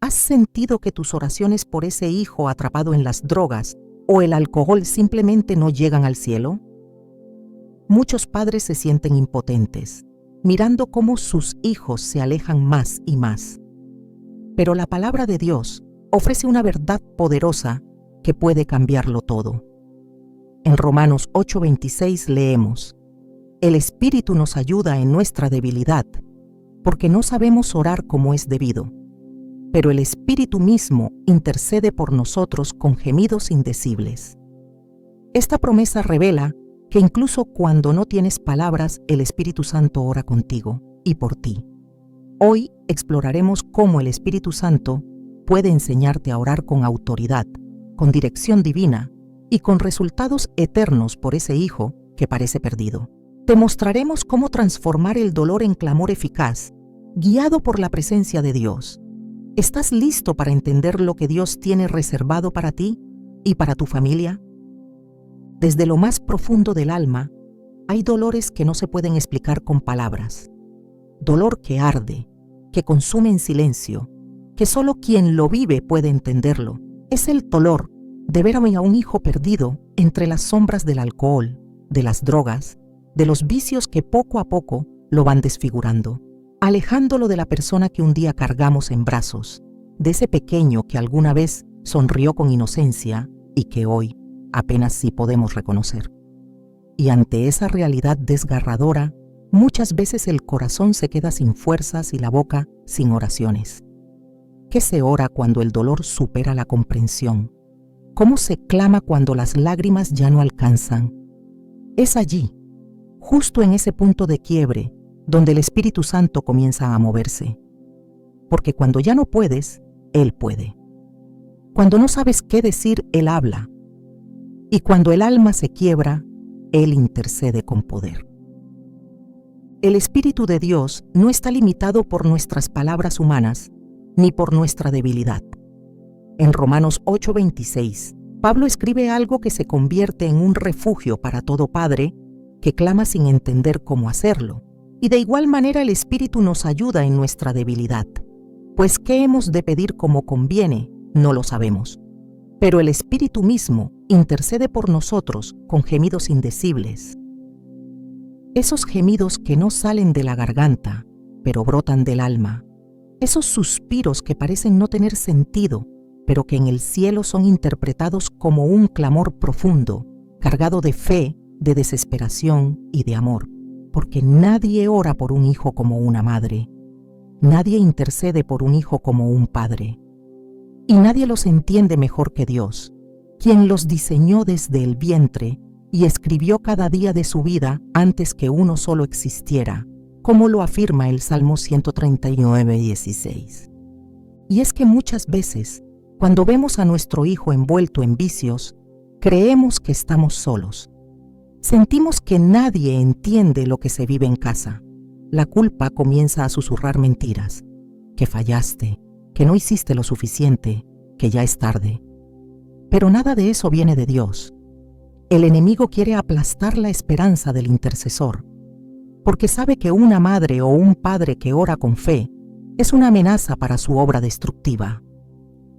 ¿Has sentido que tus oraciones por ese hijo atrapado en las drogas o el alcohol simplemente no llegan al cielo? Muchos padres se sienten impotentes, mirando cómo sus hijos se alejan más y más. Pero la palabra de Dios ofrece una verdad poderosa que puede cambiarlo todo. En Romanos 8:26 leemos: El Espíritu nos ayuda en nuestra debilidad, porque no sabemos orar como es debido, pero el Espíritu mismo intercede por nosotros con gemidos indecibles. Esta promesa revela que incluso cuando no tienes palabras, el Espíritu Santo ora contigo y por ti. Hoy exploraremos cómo el Espíritu Santo puede enseñarte a orar con autoridad, con dirección divina y con resultados eternos por ese hijo que parece perdido. Te mostraremos cómo transformar el dolor en clamor eficaz, guiado por la presencia de Dios. ¿Estás listo para entender lo que Dios tiene reservado para ti y para tu familia? Desde lo más profundo del alma, hay dolores que no se pueden explicar con palabras. Dolor que arde, que consume en silencio, que solo quien lo vive puede entenderlo. Es el dolor de ver a un hijo perdido entre las sombras del alcohol, de las drogas, de los vicios que poco a poco lo van desfigurando, alejándolo de la persona que un día cargamos en brazos, de ese pequeño que alguna vez sonrió con inocencia y que hoy apenas sí podemos reconocer. Y ante esa realidad desgarradora, muchas veces el corazón se queda sin fuerzas y la boca sin oraciones. ¿Qué se ora cuando el dolor supera la comprensión? ¿Cómo se clama cuando las lágrimas ya no alcanzan? Es allí, justo en ese punto de quiebre, donde el Espíritu Santo comienza a moverse. Porque cuando ya no puedes, Él puede. Cuando no sabes qué decir, Él habla. Y cuando el alma se quiebra, Él intercede con poder. El Espíritu de Dios no está limitado por nuestras palabras humanas, ni por nuestra debilidad. En Romanos 8:26, Pablo escribe algo que se convierte en un refugio para todo padre que clama sin entender cómo hacerlo. Y de igual manera el Espíritu nos ayuda en nuestra debilidad. Pues ¿qué hemos de pedir como conviene? No lo sabemos. Pero el Espíritu mismo intercede por nosotros con gemidos indecibles. Esos gemidos que no salen de la garganta, pero brotan del alma. Esos suspiros que parecen no tener sentido, pero que en el cielo son interpretados como un clamor profundo, cargado de fe, de desesperación y de amor. Porque nadie ora por un hijo como una madre. Nadie intercede por un hijo como un padre. Y nadie los entiende mejor que Dios, quien los diseñó desde el vientre y escribió cada día de su vida antes que uno solo existiera, como lo afirma el Salmo 139:16. Y es que muchas veces, cuando vemos a nuestro hijo envuelto en vicios, creemos que estamos solos. Sentimos que nadie entiende lo que se vive en casa. La culpa comienza a susurrar mentiras, que fallaste, que no hiciste lo suficiente, que ya es tarde. Pero nada de eso viene de Dios. El enemigo quiere aplastar la esperanza del intercesor, porque sabe que una madre o un padre que ora con fe es una amenaza para su obra destructiva.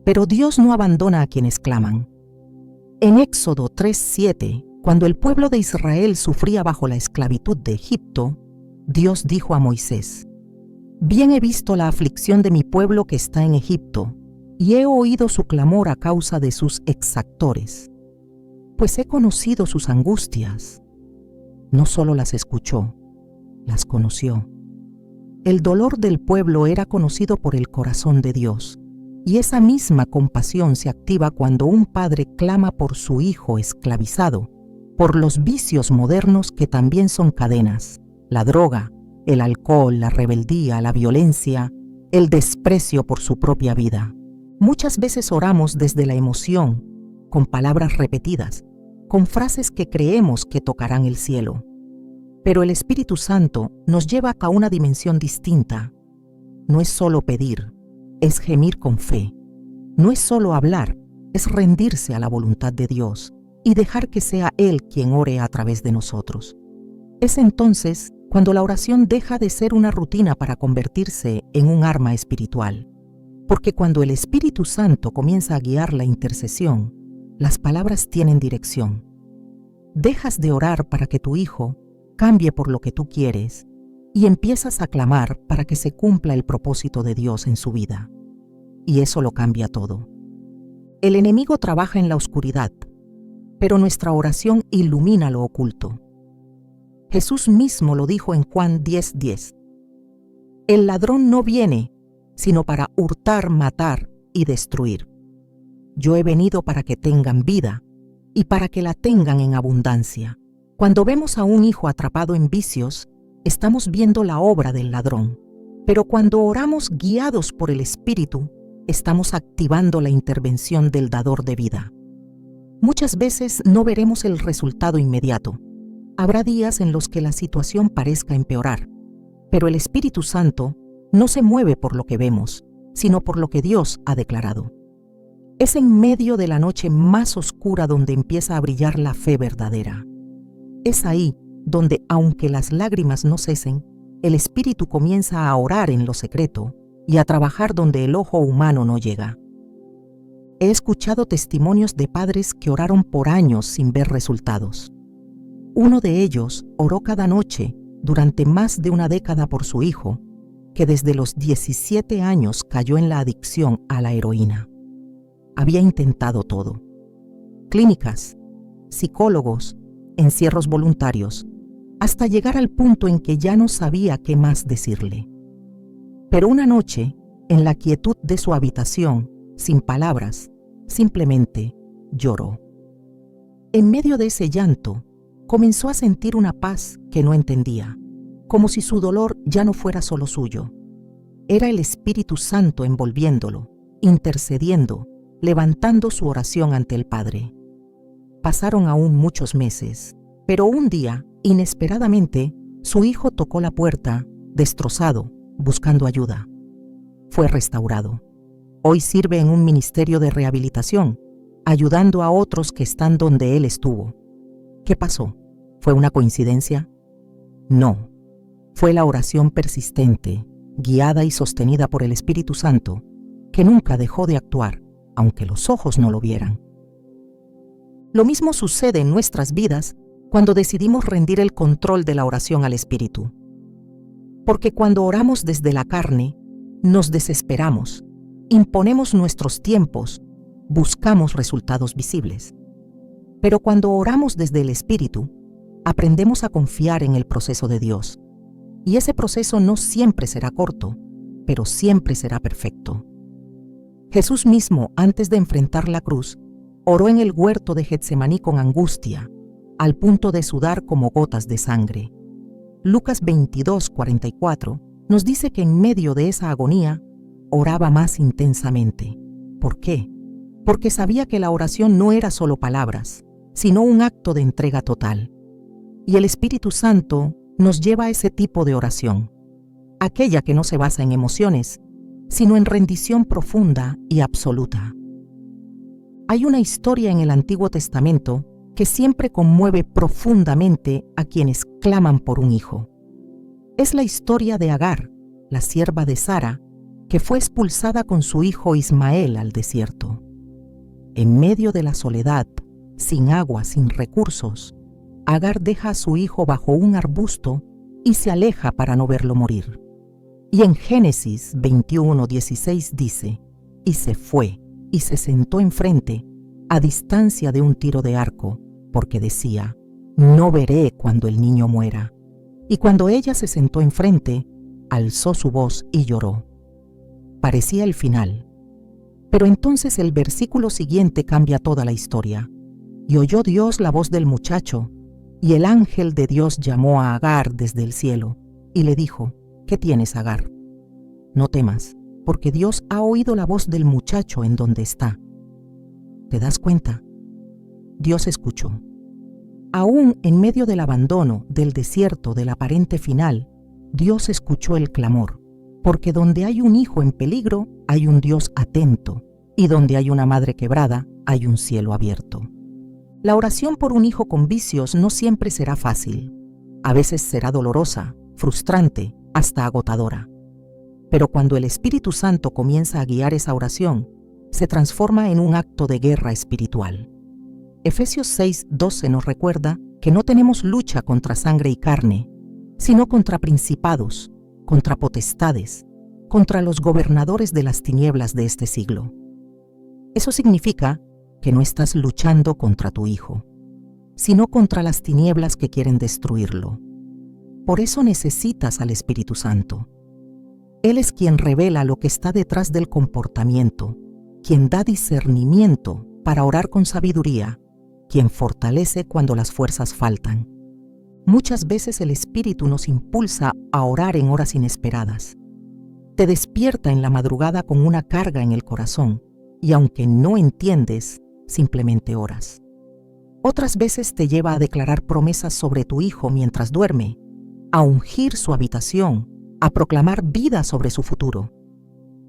Pero Dios no abandona a quienes claman. En Éxodo 3:7, cuando el pueblo de Israel sufría bajo la esclavitud de Egipto, Dios dijo a Moisés: Bien he visto la aflicción de mi pueblo que está en Egipto, y he oído su clamor a causa de sus exactores. Pues he conocido sus angustias. No solo las escuchó, las conoció. El dolor del pueblo era conocido por el corazón de Dios, y esa misma compasión se activa cuando un padre clama por su hijo esclavizado, por los vicios modernos que también son cadenas, la droga, el alcohol, la rebeldía, la violencia, el desprecio por su propia vida. Muchas veces oramos desde la emoción, con palabras repetidas, con frases que creemos que tocarán el cielo. Pero el Espíritu Santo nos lleva a una dimensión distinta. No es solo pedir, es gemir con fe. No es solo hablar, es rendirse a la voluntad de Dios y dejar que sea Él quien ore a través de nosotros. Es entonces cuando la oración deja de ser una rutina para convertirse en un arma espiritual. Porque cuando el Espíritu Santo comienza a guiar la intercesión, las palabras tienen dirección. Dejas de orar para que tu hijo cambie por lo que tú quieres y empiezas a clamar para que se cumpla el propósito de Dios en su vida. Y eso lo cambia todo. El enemigo trabaja en la oscuridad, pero nuestra oración ilumina lo oculto. Jesús mismo lo dijo en Juan 10:10. El ladrón no viene sino para hurtar, matar y destruir. Yo he venido para que tengan vida y para que la tengan en abundancia. Cuando vemos a un hijo atrapado en vicios, estamos viendo la obra del ladrón. Pero cuando oramos guiados por el Espíritu, estamos activando la intervención del dador de vida. Muchas veces no veremos el resultado inmediato. Habrá días en los que la situación parezca empeorar, pero el Espíritu Santo no se mueve por lo que vemos, sino por lo que Dios ha declarado. Es en medio de la noche más oscura donde empieza a brillar la fe verdadera. Es ahí donde, aunque las lágrimas no cesen, el Espíritu comienza a orar en lo secreto y a trabajar donde el ojo humano no llega. He escuchado testimonios de padres que oraron por años sin ver resultados. Uno de ellos oró cada noche durante más de una década por su hijo, que desde los 17 años cayó en la adicción a la heroína. Había intentado todo: clínicas, psicólogos, encierros voluntarios, hasta llegar al punto en que ya no sabía qué más decirle. Pero una noche, en la quietud de su habitación, sin palabras, simplemente lloró. En medio de ese llanto, comenzó a sentir una paz que no entendía, como si su dolor ya no fuera solo suyo. Era el Espíritu Santo envolviéndolo, intercediendo, levantando su oración ante el Padre. Pasaron aún muchos meses, pero un día, inesperadamente, su hijo tocó la puerta, destrozado, buscando ayuda. Fue restaurado. Hoy sirve en un ministerio de rehabilitación, ayudando a otros que están donde él estuvo. ¿Qué pasó? ¿Fue una coincidencia? No. Fue la oración persistente, guiada y sostenida por el Espíritu Santo, que nunca dejó de actuar, aunque los ojos no lo vieran. Lo mismo sucede en nuestras vidas cuando decidimos rendir el control de la oración al Espíritu. Porque cuando oramos desde la carne, nos desesperamos, imponemos nuestros tiempos, buscamos resultados visibles. Pero cuando oramos desde el Espíritu, aprendemos a confiar en el proceso de Dios. Y ese proceso no siempre será corto, pero siempre será perfecto. Jesús mismo, antes de enfrentar la cruz, oró en el huerto de Getsemaní con angustia, al punto de sudar como gotas de sangre. Lucas 22:44 nos dice que en medio de esa agonía, oraba más intensamente. ¿Por qué? Porque sabía que la oración no era solo palabras, sino un acto de entrega total. Y el Espíritu Santo nos lleva a ese tipo de oración, aquella que no se basa en emociones, sino en rendición profunda y absoluta. Hay una historia en el Antiguo Testamento que siempre conmueve profundamente a quienes claman por un hijo. Es la historia de Agar, la sierva de Sara, que fue expulsada con su hijo Ismael al desierto. En medio de la soledad, sin agua, sin recursos, Agar deja a su hijo bajo un arbusto y se aleja para no verlo morir. Y en Génesis 21:16 dice: y se fue y se sentó enfrente, a distancia de un tiro de arco, porque decía: no veré cuando el niño muera. Y cuando ella se sentó enfrente, alzó su voz y lloró. Parecía el final. Pero entonces el versículo siguiente cambia toda la historia. Y oyó Dios la voz del muchacho, y el ángel de Dios llamó a Agar desde el cielo, y le dijo: ¿qué tienes, Agar? No temas, porque Dios ha oído la voz del muchacho en donde está. ¿Te das cuenta? Dios escuchó. Aún en medio del abandono, del desierto, del aparente final, Dios escuchó el clamor, porque donde hay un hijo en peligro, hay un Dios atento, y donde hay una madre quebrada, hay un cielo abierto. La oración por un hijo con vicios no siempre será fácil. A veces será dolorosa, frustrante, hasta agotadora. Pero cuando el Espíritu Santo comienza a guiar esa oración, se transforma en un acto de guerra espiritual. Efesios 6:12 nos recuerda que no tenemos lucha contra sangre y carne, sino contra principados, contra potestades, contra los gobernadores de las tinieblas de este siglo. Eso significa que no estás luchando contra tu hijo, sino contra las tinieblas que quieren destruirlo. Por eso necesitas al Espíritu Santo. Él es quien revela lo que está detrás del comportamiento, quien da discernimiento para orar con sabiduría, quien fortalece cuando las fuerzas faltan. Muchas veces el Espíritu nos impulsa a orar en horas inesperadas. Te despierta en la madrugada con una carga en el corazón y aunque no entiendes, simplemente oras. Otras veces te lleva a declarar promesas sobre tu hijo mientras duerme, a ungir su habitación, a proclamar vida sobre su futuro.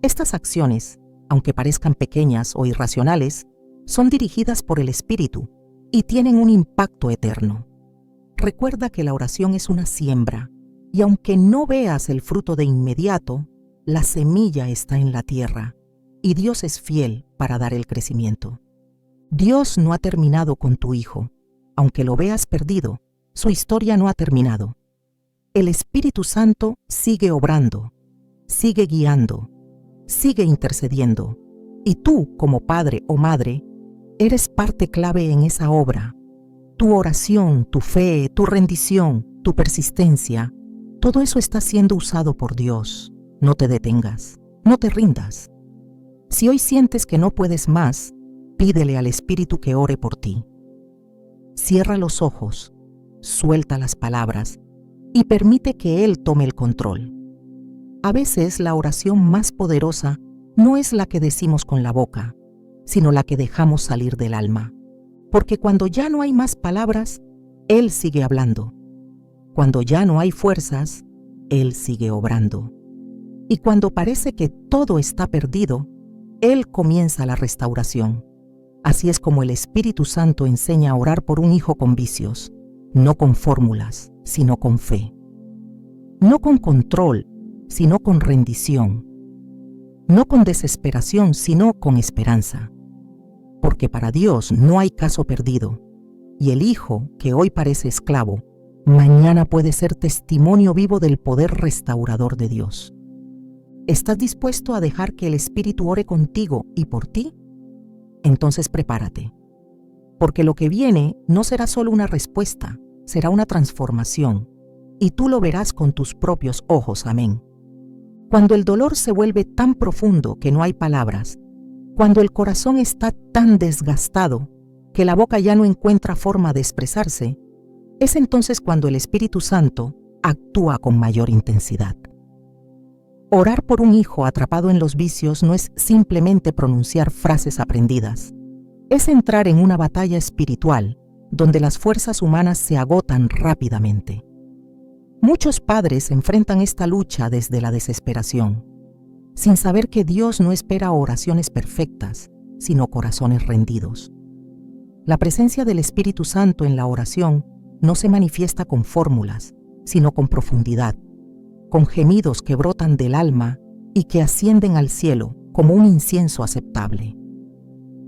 Estas acciones, aunque parezcan pequeñas o irracionales, son dirigidas por el Espíritu y tienen un impacto eterno. Recuerda que la oración es una siembra, y aunque no veas el fruto de inmediato, la semilla está en la tierra, y Dios es fiel para dar el crecimiento. Dios no ha terminado con tu hijo. Aunque lo veas perdido, su historia no ha terminado. El Espíritu Santo sigue obrando, sigue guiando, sigue intercediendo, y tú, como padre o madre, eres parte clave en esa obra. Tu oración, tu fe, tu rendición, tu persistencia, todo eso está siendo usado por Dios. No te detengas, no te rindas. Si hoy sientes que no puedes más, pídele al Espíritu que ore por ti. Cierra los ojos, suelta las palabras y permite que Él tome el control. A veces la oración más poderosa no es la que decimos con la boca, sino la que dejamos salir del alma. Porque cuando ya no hay más palabras, Él sigue hablando. Cuando ya no hay fuerzas, Él sigue obrando. Y cuando parece que todo está perdido, Él comienza la restauración. Así es como el Espíritu Santo enseña a orar por un hijo con vicios, no con fórmulas, sino con fe. No con control, sino con rendición. No con desesperación, sino con esperanza. Porque para Dios no hay caso perdido, y el hijo que hoy parece esclavo, mañana puede ser testimonio vivo del poder restaurador de Dios. ¿Estás dispuesto a dejar que el Espíritu ore contigo y por ti? Entonces prepárate, porque lo que viene no será solo una respuesta, será una transformación, y tú lo verás con tus propios ojos. Amén. Cuando el dolor se vuelve tan profundo que no hay palabras, cuando el corazón está tan desgastado que la boca ya no encuentra forma de expresarse, es entonces cuando el Espíritu Santo actúa con mayor intensidad. Orar por un hijo atrapado en los vicios no es simplemente pronunciar frases aprendidas. Es entrar en una batalla espiritual donde las fuerzas humanas se agotan rápidamente. Muchos padres enfrentan esta lucha desde la desesperación, sin saber que Dios no espera oraciones perfectas, sino corazones rendidos. La presencia del Espíritu Santo en la oración no se manifiesta con fórmulas, sino con profundidad, con gemidos que brotan del alma y que ascienden al cielo como un incienso aceptable.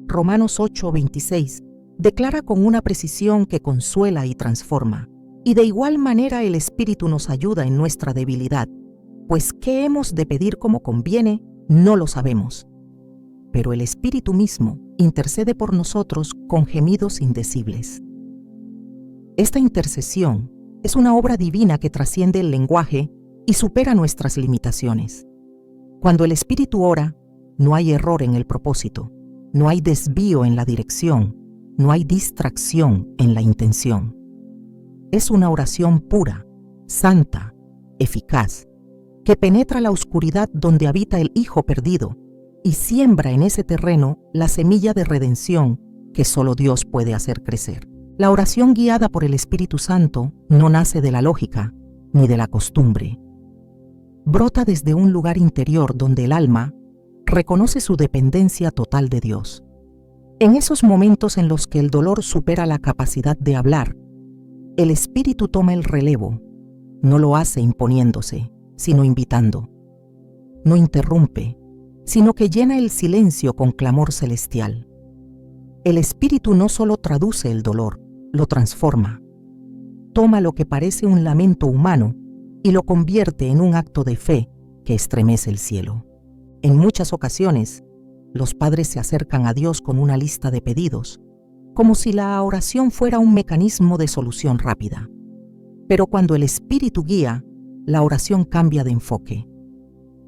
Romanos 8:26 declara con una precisión que consuela y transforma, y de igual manera el Espíritu nos ayuda en nuestra debilidad, pues qué hemos de pedir como conviene, no lo sabemos. Pero el Espíritu mismo intercede por nosotros con gemidos indecibles. Esta intercesión es una obra divina que trasciende el lenguaje y supera nuestras limitaciones. Cuando el Espíritu ora, no hay error en el propósito, no hay desvío en la dirección, no hay distracción en la intención. Es una oración pura, santa, eficaz, que penetra la oscuridad donde habita el hijo perdido y siembra en ese terreno la semilla de redención que solo Dios puede hacer crecer. La oración guiada por el Espíritu Santo no nace de la lógica ni de la costumbre. Brota desde un lugar interior donde el alma reconoce su dependencia total de Dios. En esos momentos en los que el dolor supera la capacidad de hablar, el Espíritu toma el relevo. No lo hace imponiéndose, sino invitando. no interrumpe, sino que llena el silencio con clamor celestial. El Espíritu no solo traduce el dolor, lo transforma. Toma lo que parece un lamento humano y lo convierte en un acto de fe que estremece el cielo. En muchas ocasiones, los padres se acercan a Dios con una lista de pedidos, como si la oración fuera un mecanismo de solución rápida. Pero cuando el Espíritu guía, la oración cambia de enfoque.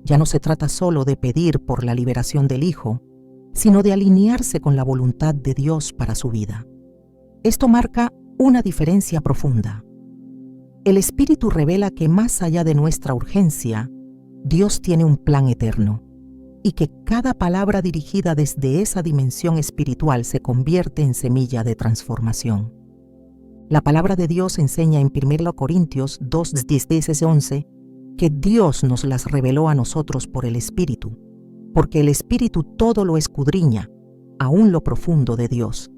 Ya no se trata solo de pedir por la liberación del hijo, sino de alinearse con la voluntad de Dios para su vida. Esto marca una diferencia profunda. El Espíritu revela que más allá de nuestra urgencia, Dios tiene un plan eterno, y que cada palabra dirigida desde esa dimensión espiritual se convierte en semilla de transformación. La palabra de Dios enseña en 1 Corintios 2, 10-11 que Dios nos las reveló a nosotros por el Espíritu, porque el Espíritu todo lo escudriña, aún lo profundo de Dios.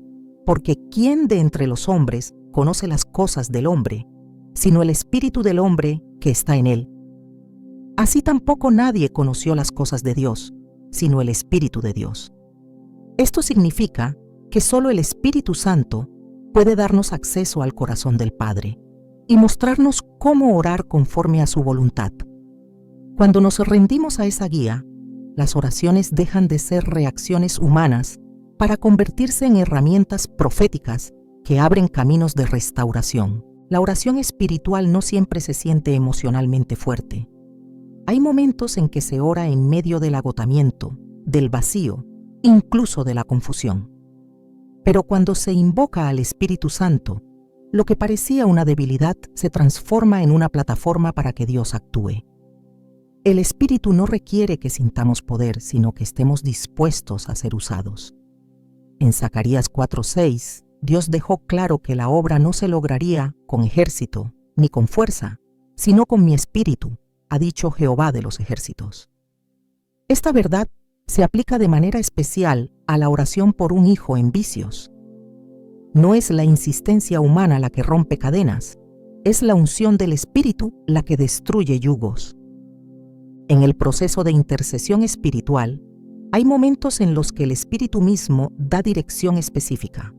Porque ¿quién de entre los hombres conoce las cosas del hombre, sino el Espíritu del hombre que está en él? Así tampoco nadie conoció las cosas de Dios, sino el Espíritu de Dios. Esto significa que solo el Espíritu Santo puede darnos acceso al corazón del Padre y mostrarnos cómo orar conforme a su voluntad. Cuando nos rendimos a esa guía, las oraciones dejan de ser reacciones humanas para convertirse en herramientas proféticas que abren caminos de restauración. La oración espiritual no siempre se siente emocionalmente fuerte. Hay momentos en que se ora en medio del agotamiento, del vacío, incluso de la confusión. Pero cuando se invoca al Espíritu Santo, lo que parecía una debilidad se transforma en una plataforma para que Dios actúe. El Espíritu no requiere que sintamos poder, sino que estemos dispuestos a ser usados. En Zacarías 4:6, Dios dejó claro que la obra no se lograría con ejército ni con fuerza, sino con mi Espíritu, ha dicho Jehová de los ejércitos. Esta verdad se aplica de manera especial a la oración por un hijo en vicios. No es la insistencia humana la que rompe cadenas, es la unción del Espíritu la que destruye yugos. En el proceso de intercesión espiritual, hay momentos en los que el Espíritu mismo da dirección específica.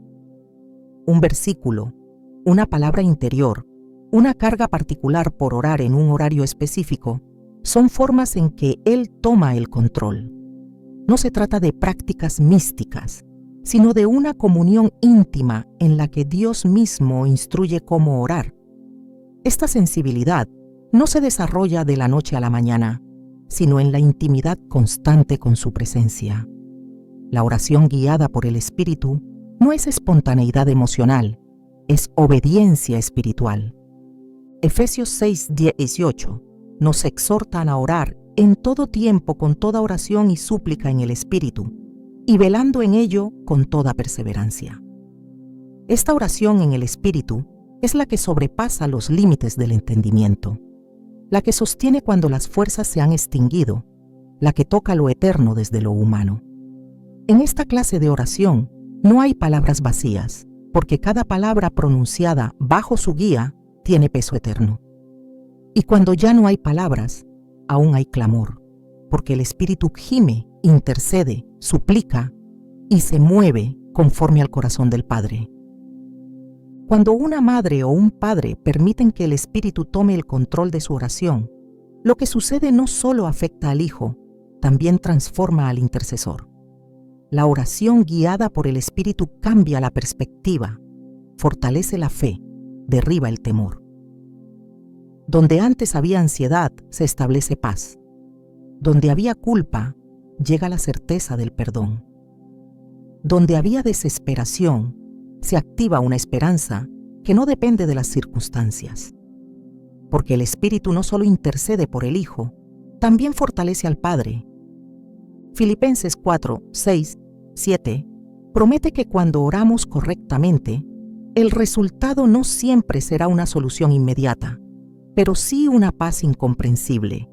Un versículo, una palabra interior, una carga particular por orar en un horario específico, son formas en que Él toma el control. No se trata de prácticas místicas, sino de una comunión íntima en la que Dios mismo instruye cómo orar. Esta sensibilidad no se desarrolla de la noche a la mañana, sino en la intimidad constante con su presencia. La oración guiada por el Espíritu no es espontaneidad emocional, es obediencia espiritual. Efesios 6:18 nos exhortan a orar en todo tiempo con toda oración y súplica en el Espíritu, y velando en ello con toda perseverancia. Esta oración en el Espíritu es la que sobrepasa los límites del entendimiento, la que sostiene cuando las fuerzas se han extinguido, la que toca lo eterno desde lo humano. En esta clase de oración no hay palabras vacías, porque cada palabra pronunciada bajo su guía tiene peso eterno. Y cuando ya no hay palabras, aún hay clamor, porque el Espíritu gime, intercede, suplica y se mueve conforme al corazón del Padre. Cuando una madre o un padre permiten que el Espíritu tome el control de su oración, lo que sucede no solo afecta al hijo, también transforma al intercesor. La oración guiada por el Espíritu cambia la perspectiva, fortalece la fe, derriba el temor. Donde antes había ansiedad, se establece paz. Donde había culpa, llega la certeza del perdón. Donde había desesperación, se activa una esperanza que no depende de las circunstancias. Porque el Espíritu no solo intercede por el Hijo, también fortalece al Padre. Filipenses 4:6-7 promete que cuando oramos correctamente, el resultado no siempre será una solución inmediata, pero sí una paz incomprensible.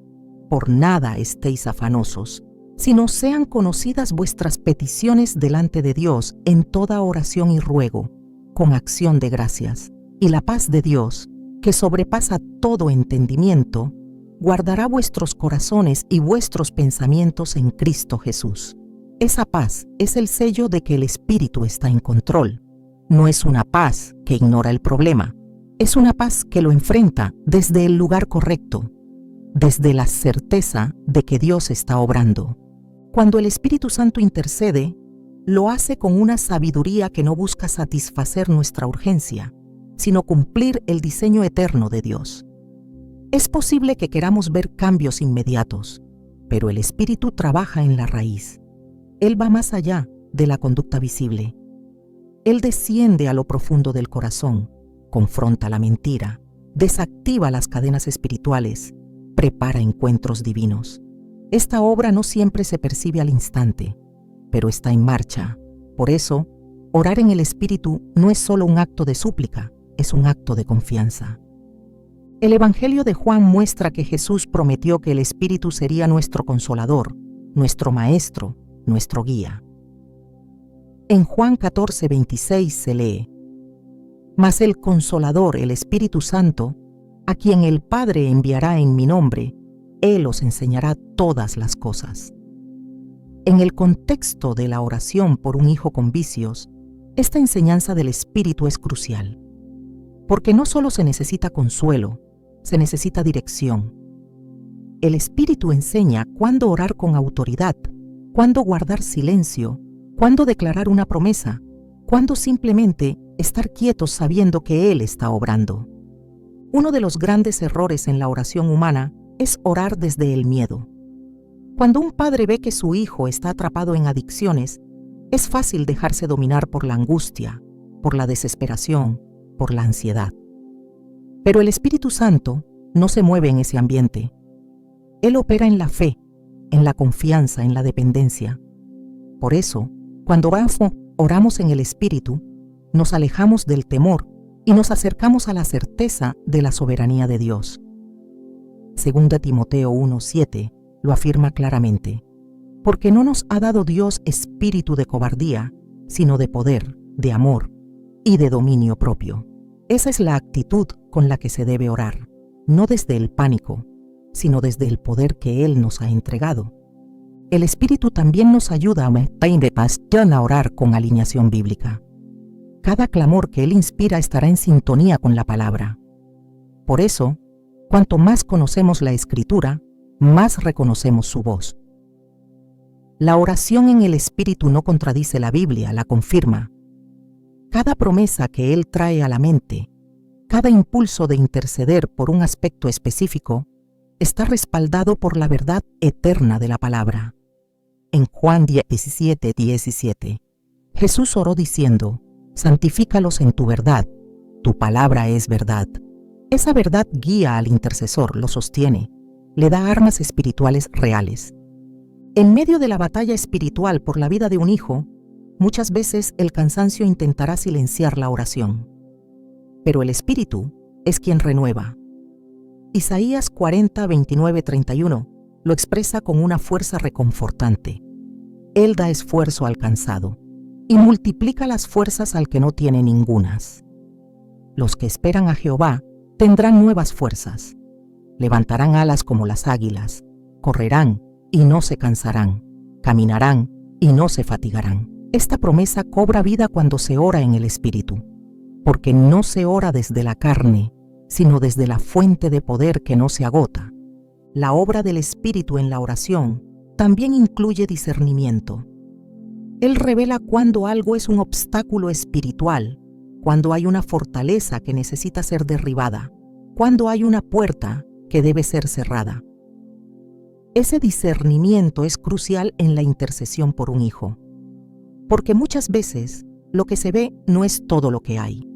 Por nada estéis afanosos, sino sean conocidas vuestras peticiones delante de Dios en toda oración y ruego, con acción de gracias. Y la paz de Dios, que sobrepasa todo entendimiento, guardará vuestros corazones y vuestros pensamientos en Cristo Jesús. Esa paz es el sello de que el Espíritu está en control. No es una paz que ignora el problema, es una paz que lo enfrenta desde el lugar correcto, desde la certeza de que Dios está obrando. Cuando el Espíritu Santo intercede, lo hace con una sabiduría que no busca satisfacer nuestra urgencia, sino cumplir el diseño eterno de Dios. Es posible que queramos ver cambios inmediatos, pero el Espíritu trabaja en la raíz. Él va más allá de la conducta visible. Él desciende a lo profundo del corazón, confronta la mentira, desactiva las cadenas espirituales, prepara encuentros divinos. Esta obra no siempre se percibe al instante, pero está en marcha. Por eso, orar en el Espíritu no es solo un acto de súplica, es un acto de confianza. El Evangelio de Juan muestra que Jesús prometió que el Espíritu sería nuestro consolador, nuestro maestro, nuestro guía. En Juan 14:26 se lee: Mas el Consolador, el Espíritu Santo, a quien el Padre enviará en mi nombre, Él os enseñará todas las cosas. En el contexto de la oración por un hijo con vicios, esta enseñanza del Espíritu es crucial, porque no solo se necesita consuelo, se necesita dirección. El Espíritu enseña cuándo orar con autoridad, cuándo guardar silencio, cuándo declarar una promesa, cuándo simplemente estar quietos sabiendo que Él está obrando. Uno de los grandes errores en la oración humana es orar desde el miedo. Cuando un padre ve que su hijo está atrapado en adicciones, es fácil dejarse dominar por la angustia, por la desesperación, por la ansiedad. Pero el Espíritu Santo no se mueve en ese ambiente. Él opera en la fe, en la confianza, en la dependencia. Por eso, cuando oramos en el Espíritu, nos alejamos del temor y nos acercamos a la certeza de la soberanía de Dios. 2 Timoteo 1:7 lo afirma claramente: porque no nos ha dado Dios espíritu de cobardía, sino de poder, de amor y de dominio propio. Esa es la actitud con la que se debe orar, no desde el pánico, sino desde el poder que Él nos ha entregado. El Espíritu también nos ayuda a orar con alineación bíblica. Cada clamor que Él inspira estará en sintonía con la palabra. Por eso, cuanto más conocemos la Escritura, más reconocemos su voz. La oración en el Espíritu no contradice la Biblia, la confirma. Cada promesa que Él trae a la mente, cada impulso de interceder por un aspecto específico, está respaldado por la verdad eterna de la palabra. En Juan 17:17, Jesús oró diciendo: santifícalos en tu verdad, tu palabra es verdad. Esa verdad guía al intercesor, lo sostiene, le da armas espirituales reales. En medio de la batalla espiritual por la vida de un hijo, muchas veces el cansancio intentará silenciar la oración. Pero el Espíritu es quien renueva. Isaías 40:29-31 lo expresa con una fuerza reconfortante. Él da esfuerzo al cansado y multiplica las fuerzas al que no tiene ningunas. Los que esperan a Jehová tendrán nuevas fuerzas. Levantarán alas como las águilas, correrán y no se cansarán, caminarán y no se fatigarán. Esta promesa cobra vida cuando se ora en el Espíritu, porque no se ora desde la carne, sino desde la fuente de poder que no se agota. La obra del Espíritu en la oración también incluye discernimiento. Él revela cuando algo es un obstáculo espiritual, cuando hay una fortaleza que necesita ser derribada, cuando hay una puerta que debe ser cerrada. Ese discernimiento es crucial en la intercesión por un hijo, porque muchas veces lo que se ve no es todo lo que hay.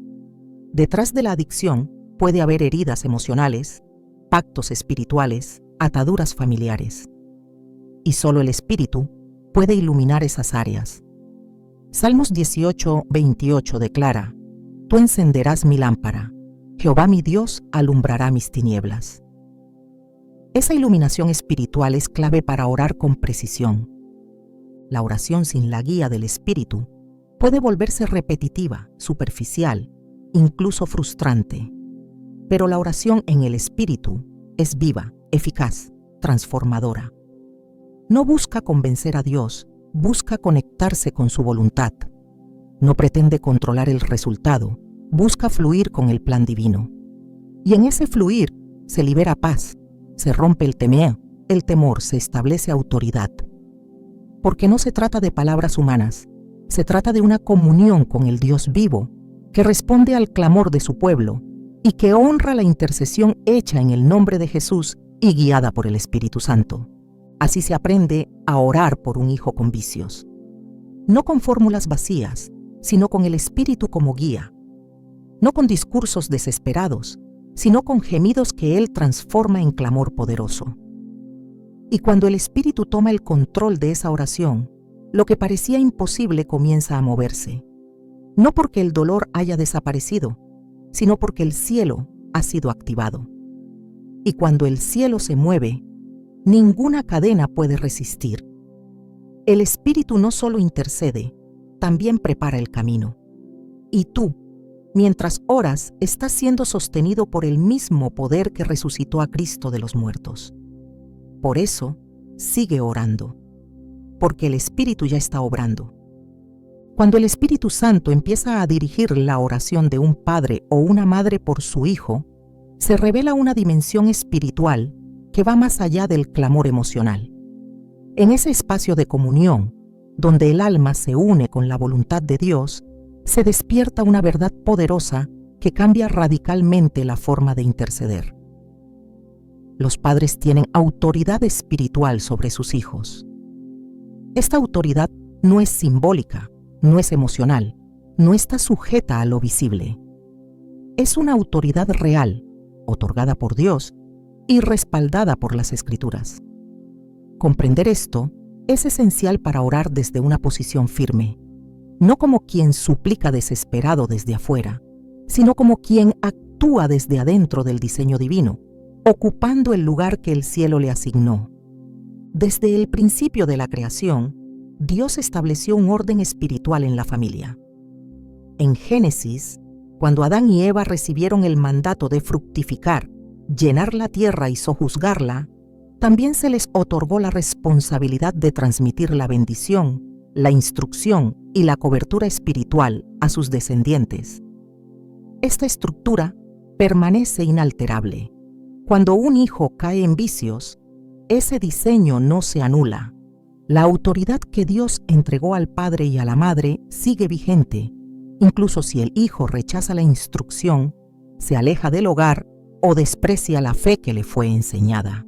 Detrás de la adicción puede haber heridas emocionales, pactos espirituales, ataduras familiares. Y solo el Espíritu puede iluminar esas áreas. Salmos 18:28 declara: Tú encenderás mi lámpara, Jehová mi Dios alumbrará mis tinieblas. Esa iluminación espiritual es clave para orar con precisión. La oración sin la guía del Espíritu puede volverse repetitiva, superficial, incluso frustrante. Pero la oración en el Espíritu es viva, eficaz, transformadora. No busca convencer a Dios, busca conectarse con su voluntad. No pretende controlar el resultado, busca fluir con el plan divino. Y en ese fluir se libera paz, se rompe el temor, se establece autoridad. Porque no se trata de palabras humanas, se trata de una comunión con el Dios vivo que responde al clamor de su pueblo y que honra la intercesión hecha en el nombre de Jesús y guiada por el Espíritu Santo. Así se aprende a orar por un hijo con vicios. No con fórmulas vacías, sino con el Espíritu como guía. No con discursos desesperados, sino con gemidos que Él transforma en clamor poderoso. Y cuando el Espíritu toma el control de esa oración, lo que parecía imposible comienza a moverse. No porque el dolor haya desaparecido, sino porque el cielo ha sido activado. Y cuando el cielo se mueve, ninguna cadena puede resistir. El Espíritu no solo intercede, también prepara el camino. Y tú, mientras oras, estás siendo sostenido por el mismo poder que resucitó a Cristo de los muertos. Por eso, sigue orando, porque el Espíritu ya está obrando. Cuando el Espíritu Santo empieza a dirigir la oración de un padre o una madre por su hijo, se revela una dimensión espiritual que va más allá del clamor emocional. En ese espacio de comunión, donde el alma se une con la voluntad de Dios, se despierta una verdad poderosa que cambia radicalmente la forma de interceder. Los padres tienen autoridad espiritual sobre sus hijos. Esta autoridad no es simbólica, no es emocional, no está sujeta a lo visible. Es una autoridad real, otorgada por Dios y respaldada por las Escrituras. Comprender esto es esencial para orar desde una posición firme, no como quien suplica desesperado desde afuera, sino como quien actúa desde adentro del diseño divino, ocupando el lugar que el cielo le asignó. Desde el principio de la creación, Dios estableció un orden espiritual en la familia. En Génesis, cuando Adán y Eva recibieron el mandato de fructificar, llenar la tierra y sojuzgarla, también se les otorgó la responsabilidad de transmitir la bendición, la instrucción y la cobertura espiritual a sus descendientes. Esta estructura permanece inalterable. Cuando un hijo cae en vicios, ese diseño no se anula. La autoridad que Dios entregó al padre y a la madre sigue vigente, incluso si el hijo rechaza la instrucción, se aleja del hogar o desprecia la fe que le fue enseñada.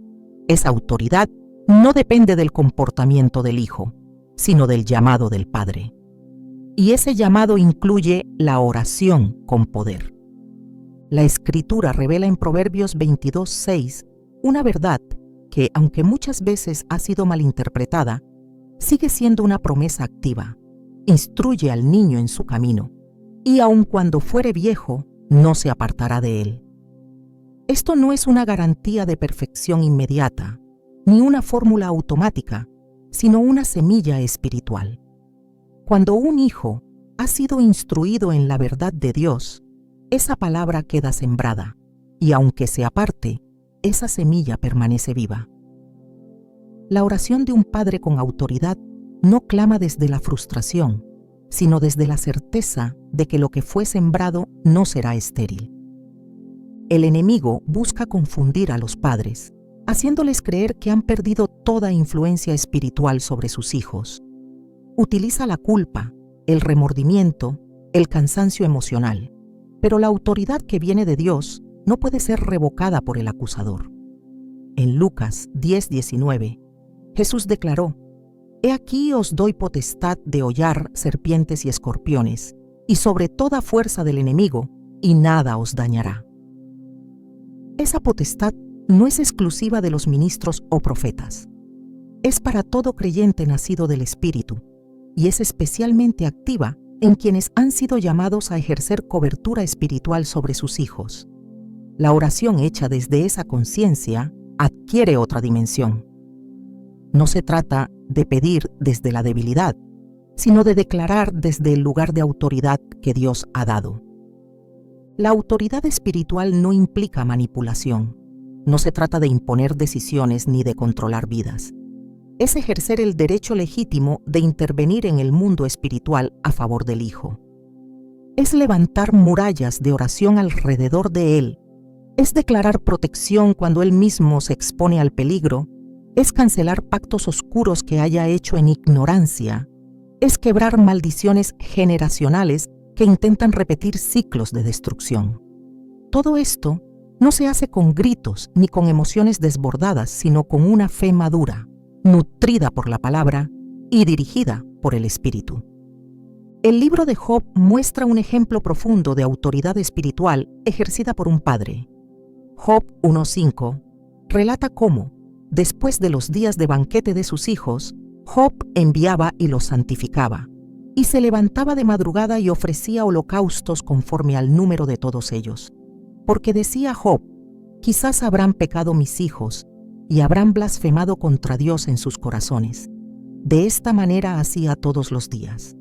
Esa autoridad no depende del comportamiento del hijo, sino del llamado del padre. Y ese llamado incluye la oración con poder. La Escritura revela en Proverbios 22:6 una verdad que, aunque muchas veces ha sido malinterpretada, sigue siendo una promesa activa. Instruye al niño en su camino, y aun cuando fuere viejo, no se apartará de él. Esto no es una garantía de perfección inmediata, ni una fórmula automática, sino una semilla espiritual. Cuando un hijo ha sido instruido en la verdad de Dios, esa palabra queda sembrada, y aunque se aparte, esa semilla permanece viva. La oración de un padre con autoridad no clama desde la frustración, sino desde la certeza de que lo que fue sembrado no será estéril. El enemigo busca confundir a los padres, haciéndoles creer que han perdido toda influencia espiritual sobre sus hijos. Utiliza la culpa, el remordimiento, el cansancio emocional, pero la autoridad que viene de Dios no puede ser revocada por el acusador. En Lucas 10:19, Jesús declaró: «He aquí os doy potestad de hollar serpientes y escorpiones, y sobre toda fuerza del enemigo, y nada os dañará». Esa potestad no es exclusiva de los ministros o profetas. Es para todo creyente nacido del Espíritu, y es especialmente activa en quienes han sido llamados a ejercer cobertura espiritual sobre sus hijos. La oración hecha desde esa conciencia adquiere otra dimensión. No se trata de pedir desde la debilidad, sino de declarar desde el lugar de autoridad que Dios ha dado. La autoridad espiritual no implica manipulación, No se trata de imponer decisiones ni de controlar vidas. Es ejercer el derecho legítimo de intervenir en el mundo espiritual a favor del Hijo. Es levantar murallas de oración alrededor de Él. Es declarar protección cuando Él mismo se expone al peligro. Es cancelar pactos oscuros que haya hecho en ignorancia. Es quebrar maldiciones generacionales que intentan repetir ciclos de destrucción. Todo esto no se hace con gritos ni con emociones desbordadas, sino con una fe madura, nutrida por la palabra y dirigida por el Espíritu. El libro de Job muestra un ejemplo profundo de autoridad espiritual ejercida por un padre. Job 1:5 relata cómo, después de los días de banquete de sus hijos, Job enviaba y los santificaba, y se levantaba de madrugada y ofrecía holocaustos conforme al número de todos ellos. Porque decía Job, quizás habrán pecado mis hijos, y habrán blasfemado contra Dios en sus corazones. De esta manera hacía todos los días.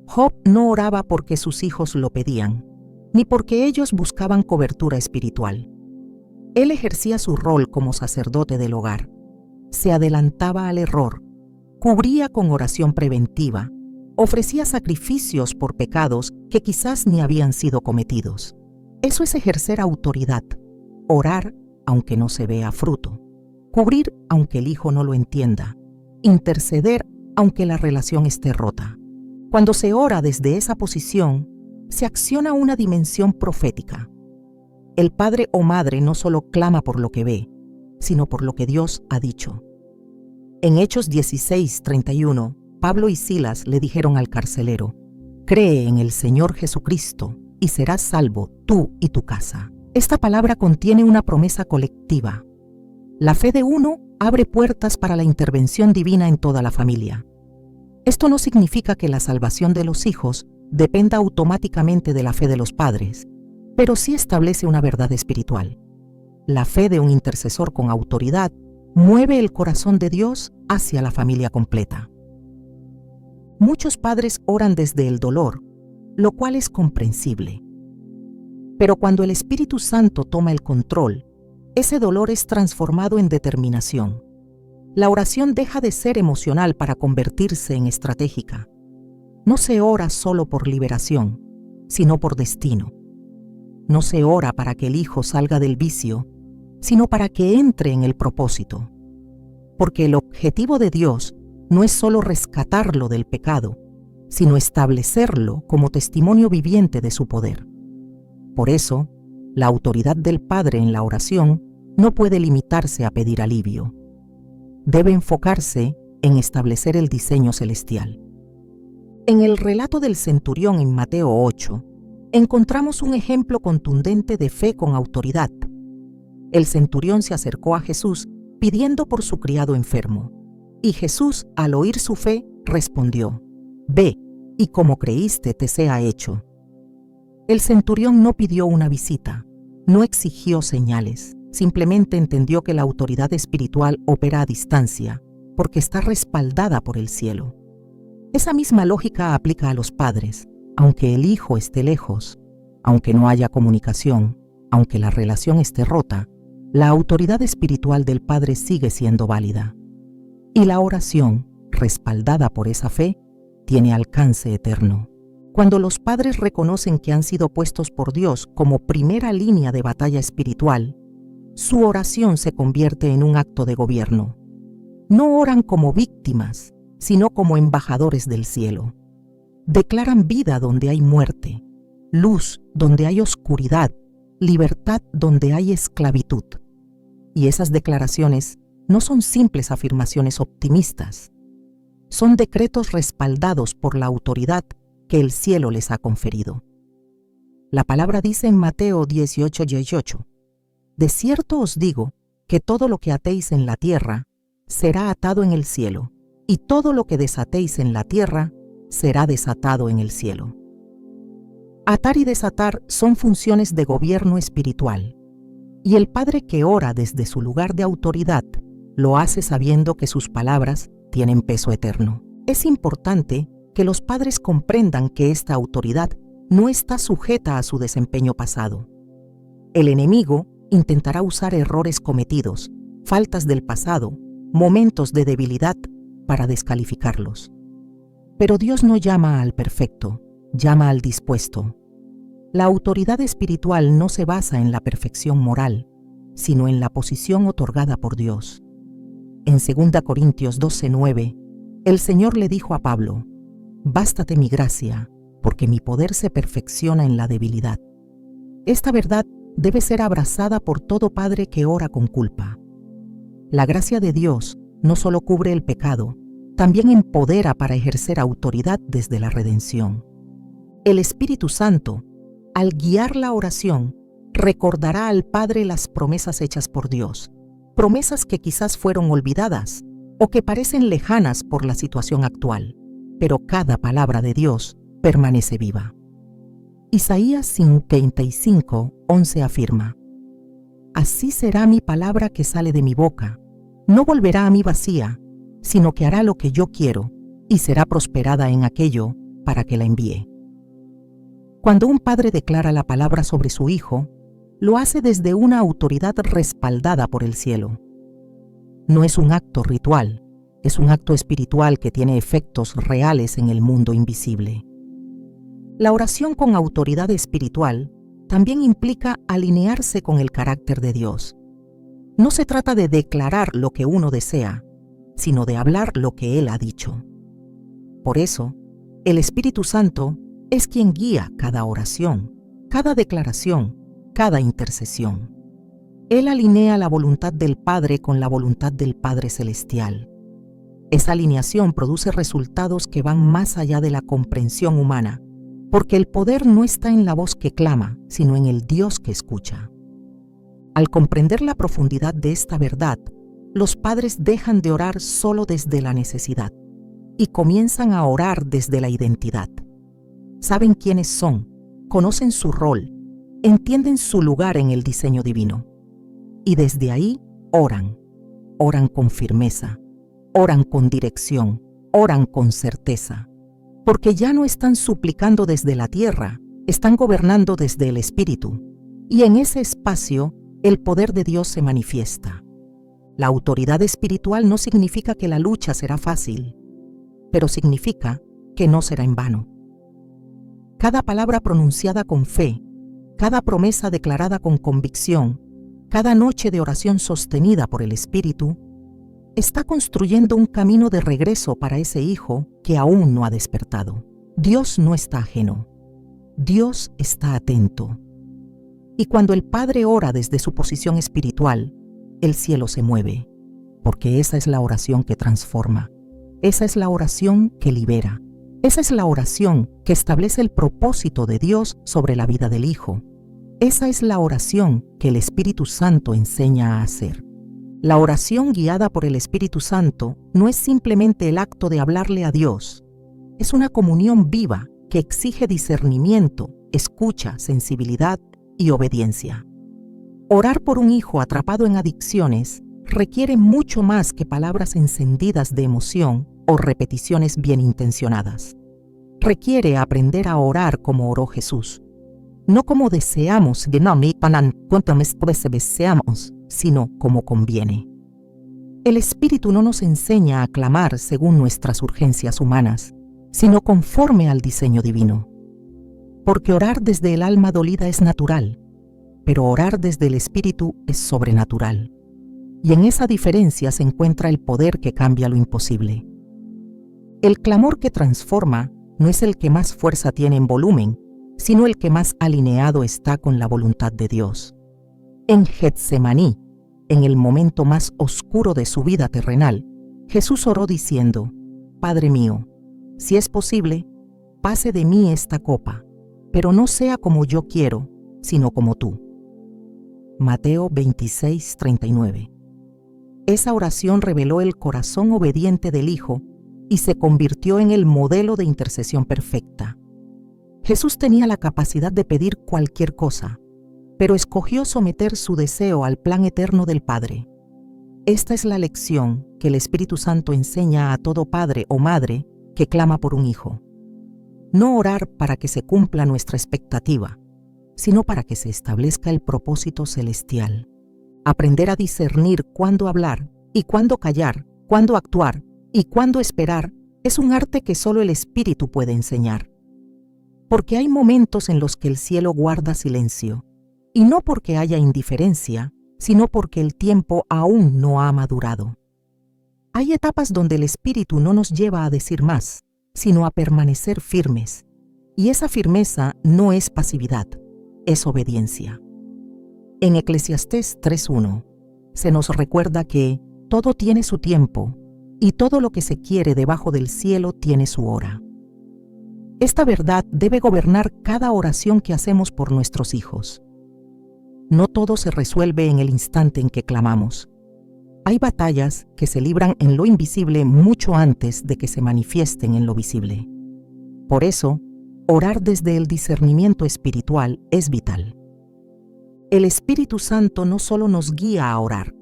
Job no oraba porque sus hijos lo pedían, ni porque ellos buscaban cobertura espiritual. Él ejercía su rol como sacerdote del hogar. Se adelantaba al error, cubría con oración preventiva, ofrecía sacrificios por pecados que quizás ni habían sido cometidos. Eso es ejercer autoridad, orar aunque no se vea fruto, cubrir aunque el hijo no lo entienda, interceder aunque la relación esté rota. Cuando se ora desde esa posición, se acciona una dimensión profética. El padre o madre no solo clama por lo que ve, sino por lo que Dios ha dicho. En Hechos 16:31, Pablo y Silas le dijeron al carcelero, «Cree en el Señor Jesucristo y serás salvo tú y tu casa». Esta palabra contiene una promesa colectiva. La fe de uno abre puertas para la intervención divina en toda la familia. Esto no significa que la salvación de los hijos dependa automáticamente de la fe de los padres, pero sí establece una verdad espiritual. La fe de un intercesor con autoridad mueve el corazón de Dios hacia la familia completa. Muchos padres oran desde el dolor, lo cual es comprensible. Pero cuando el Espíritu Santo toma el control, ese dolor es transformado en determinación. La oración deja de ser emocional para convertirse en estratégica. No se ora solo por liberación, sino por destino. No se ora para que el hijo salga del vicio, sino para que entre en el propósito. Porque el objetivo de Dios no es solo rescatarlo del pecado, sino establecerlo como testimonio viviente de su poder. Por eso, la autoridad del Padre en la oración no puede limitarse a pedir alivio. Debe enfocarse en establecer el diseño celestial. En el relato del centurión en Mateo 8, encontramos un ejemplo contundente de fe con autoridad. El centurión se acercó a Jesús pidiendo por su criado enfermo, y Jesús, al oír su fe, respondió, «Ve, y como creíste te sea hecho». El centurión no pidió una visita, no exigió señales, simplemente entendió que la autoridad espiritual opera a distancia, porque está respaldada por el cielo. Esa misma lógica aplica a los padres, aunque el hijo esté lejos, aunque no haya comunicación, aunque la relación esté rota, la autoridad espiritual del Padre sigue siendo válida. Y la oración, respaldada por esa fe, tiene alcance eterno. Cuando los padres reconocen que han sido puestos por Dios como primera línea de batalla espiritual, su oración se convierte en un acto de gobierno. No oran como víctimas, sino como embajadores del cielo. Declaran vida donde hay muerte, luz donde hay oscuridad, libertad donde hay esclavitud. Y esas declaraciones no son simples afirmaciones optimistas. Son decretos respaldados por la autoridad que el cielo les ha conferido. La palabra dice en Mateo 18:18, «De cierto os digo que todo lo que atéis en la tierra será atado en el cielo, y todo lo que desatéis en la tierra será desatado en el cielo». Atar y desatar son funciones de gobierno espiritual, y el padre que ora desde su lugar de autoridad lo hace sabiendo que sus palabras tienen peso eterno. Es importante que los padres comprendan que esta autoridad no está sujeta a su desempeño pasado. El enemigo intentará usar errores cometidos, faltas del pasado, momentos de debilidad para descalificarlos. Pero Dios no llama al perfecto, llama al dispuesto. La autoridad espiritual no se basa en la perfección moral, sino en la posición otorgada por Dios. En 2 Corintios 12:9, el Señor le dijo a Pablo: «Bástate mi gracia, porque mi poder se perfecciona en la debilidad». Esta verdad debe ser abrazada por todo padre que ora con culpa. La gracia de Dios no solo cubre el pecado, también empodera para ejercer autoridad desde la redención. El Espíritu Santo, al guiar la oración, recordará al Padre las promesas hechas por Dios, promesas que quizás fueron olvidadas o que parecen lejanas por la situación actual, pero cada palabra de Dios permanece viva. Isaías 55:11 afirma: «Así será mi palabra que sale de mi boca, no volverá a mí vacía, sino que hará lo que yo quiero y será prosperada en aquello para que la envíe». Cuando un padre declara la palabra sobre su hijo, lo hace desde una autoridad respaldada por el cielo. No es un acto ritual, es un acto espiritual que tiene efectos reales en el mundo invisible. La oración con autoridad espiritual también implica alinearse con el carácter de Dios. No se trata de declarar lo que uno desea, sino de hablar lo que Él ha dicho. Por eso, el Espíritu Santo es quien guía cada oración, cada declaración, cada intercesión. Él alinea la voluntad del Padre con la voluntad del Padre Celestial. Esa alineación produce resultados que van más allá de la comprensión humana, porque el poder no está en la voz que clama, sino en el Dios que escucha. Al comprender la profundidad de esta verdad, los padres dejan de orar solo desde la necesidad y comienzan a orar desde la identidad. Saben quiénes son, conocen su rol, entienden su lugar en el diseño divino. Y desde ahí oran con firmeza, oran con dirección, oran con certeza, porque ya no están suplicando desde la tierra, están gobernando desde el Espíritu, y en ese espacio el poder de Dios se manifiesta. La autoridad espiritual no significa que la lucha será fácil, pero significa que no será en vano. Cada palabra pronunciada con fe, cada promesa declarada con convicción, cada noche de oración sostenida por el Espíritu, está construyendo un camino de regreso para ese hijo que aún no ha despertado. Dios no está ajeno. Dios está atento. Y cuando el Padre ora desde su posición espiritual, el cielo se mueve, porque esa es la oración que transforma. Esa es la oración que libera. Esa es la oración que establece el propósito de Dios sobre la vida del Hijo. Esa es la oración que el Espíritu Santo enseña a hacer. La oración guiada por el Espíritu Santo no es simplemente el acto de hablarle a Dios. Es una comunión viva que exige discernimiento, escucha, sensibilidad y obediencia. Orar por un hijo atrapado en adicciones requiere mucho más que palabras encendidas de emoción o repeticiones bien intencionadas. Requiere aprender a orar como oró Jesús. No como deseamos, sino como conviene. El Espíritu no nos enseña a clamar según nuestras urgencias humanas, sino conforme al diseño divino. Porque orar desde el alma dolida es natural, pero orar desde el Espíritu es sobrenatural. Y en esa diferencia se encuentra el poder que cambia lo imposible. El clamor que transforma no es el que más fuerza tiene en volumen, sino el que más alineado está con la voluntad de Dios. En Getsemaní, en el momento más oscuro de su vida terrenal, Jesús oró diciendo: «Padre mío, si es posible, pase de mí esta copa, pero no sea como yo quiero, sino como tú». Mateo 26:39. Esa oración reveló el corazón obediente del Hijo y se convirtió en el modelo de intercesión perfecta. Jesús tenía la capacidad de pedir cualquier cosa, pero escogió someter su deseo al plan eterno del Padre. Esta es la lección que el Espíritu Santo enseña a todo padre o madre que clama por un hijo. No orar para que se cumpla nuestra expectativa, sino para que se establezca el propósito celestial. Aprender a discernir cuándo hablar y cuándo callar, cuándo actuar y cuándo esperar es un arte que solo el Espíritu puede enseñar. Porque hay momentos en los que el cielo guarda silencio, y no porque haya indiferencia, sino porque el tiempo aún no ha madurado. Hay etapas donde el Espíritu no nos lleva a decir más, sino a permanecer firmes, y esa firmeza no es pasividad, es obediencia. En Eclesiastés 3:1 se nos recuerda que todo tiene su tiempo, y todo lo que se quiere debajo del cielo tiene su hora. Esta verdad debe gobernar cada oración que hacemos por nuestros hijos. No todo se resuelve en el instante en que clamamos. Hay batallas que se libran en lo invisible mucho antes de que se manifiesten en lo visible. Por eso, orar desde el discernimiento espiritual es vital. El Espíritu Santo no solo nos guía a orar,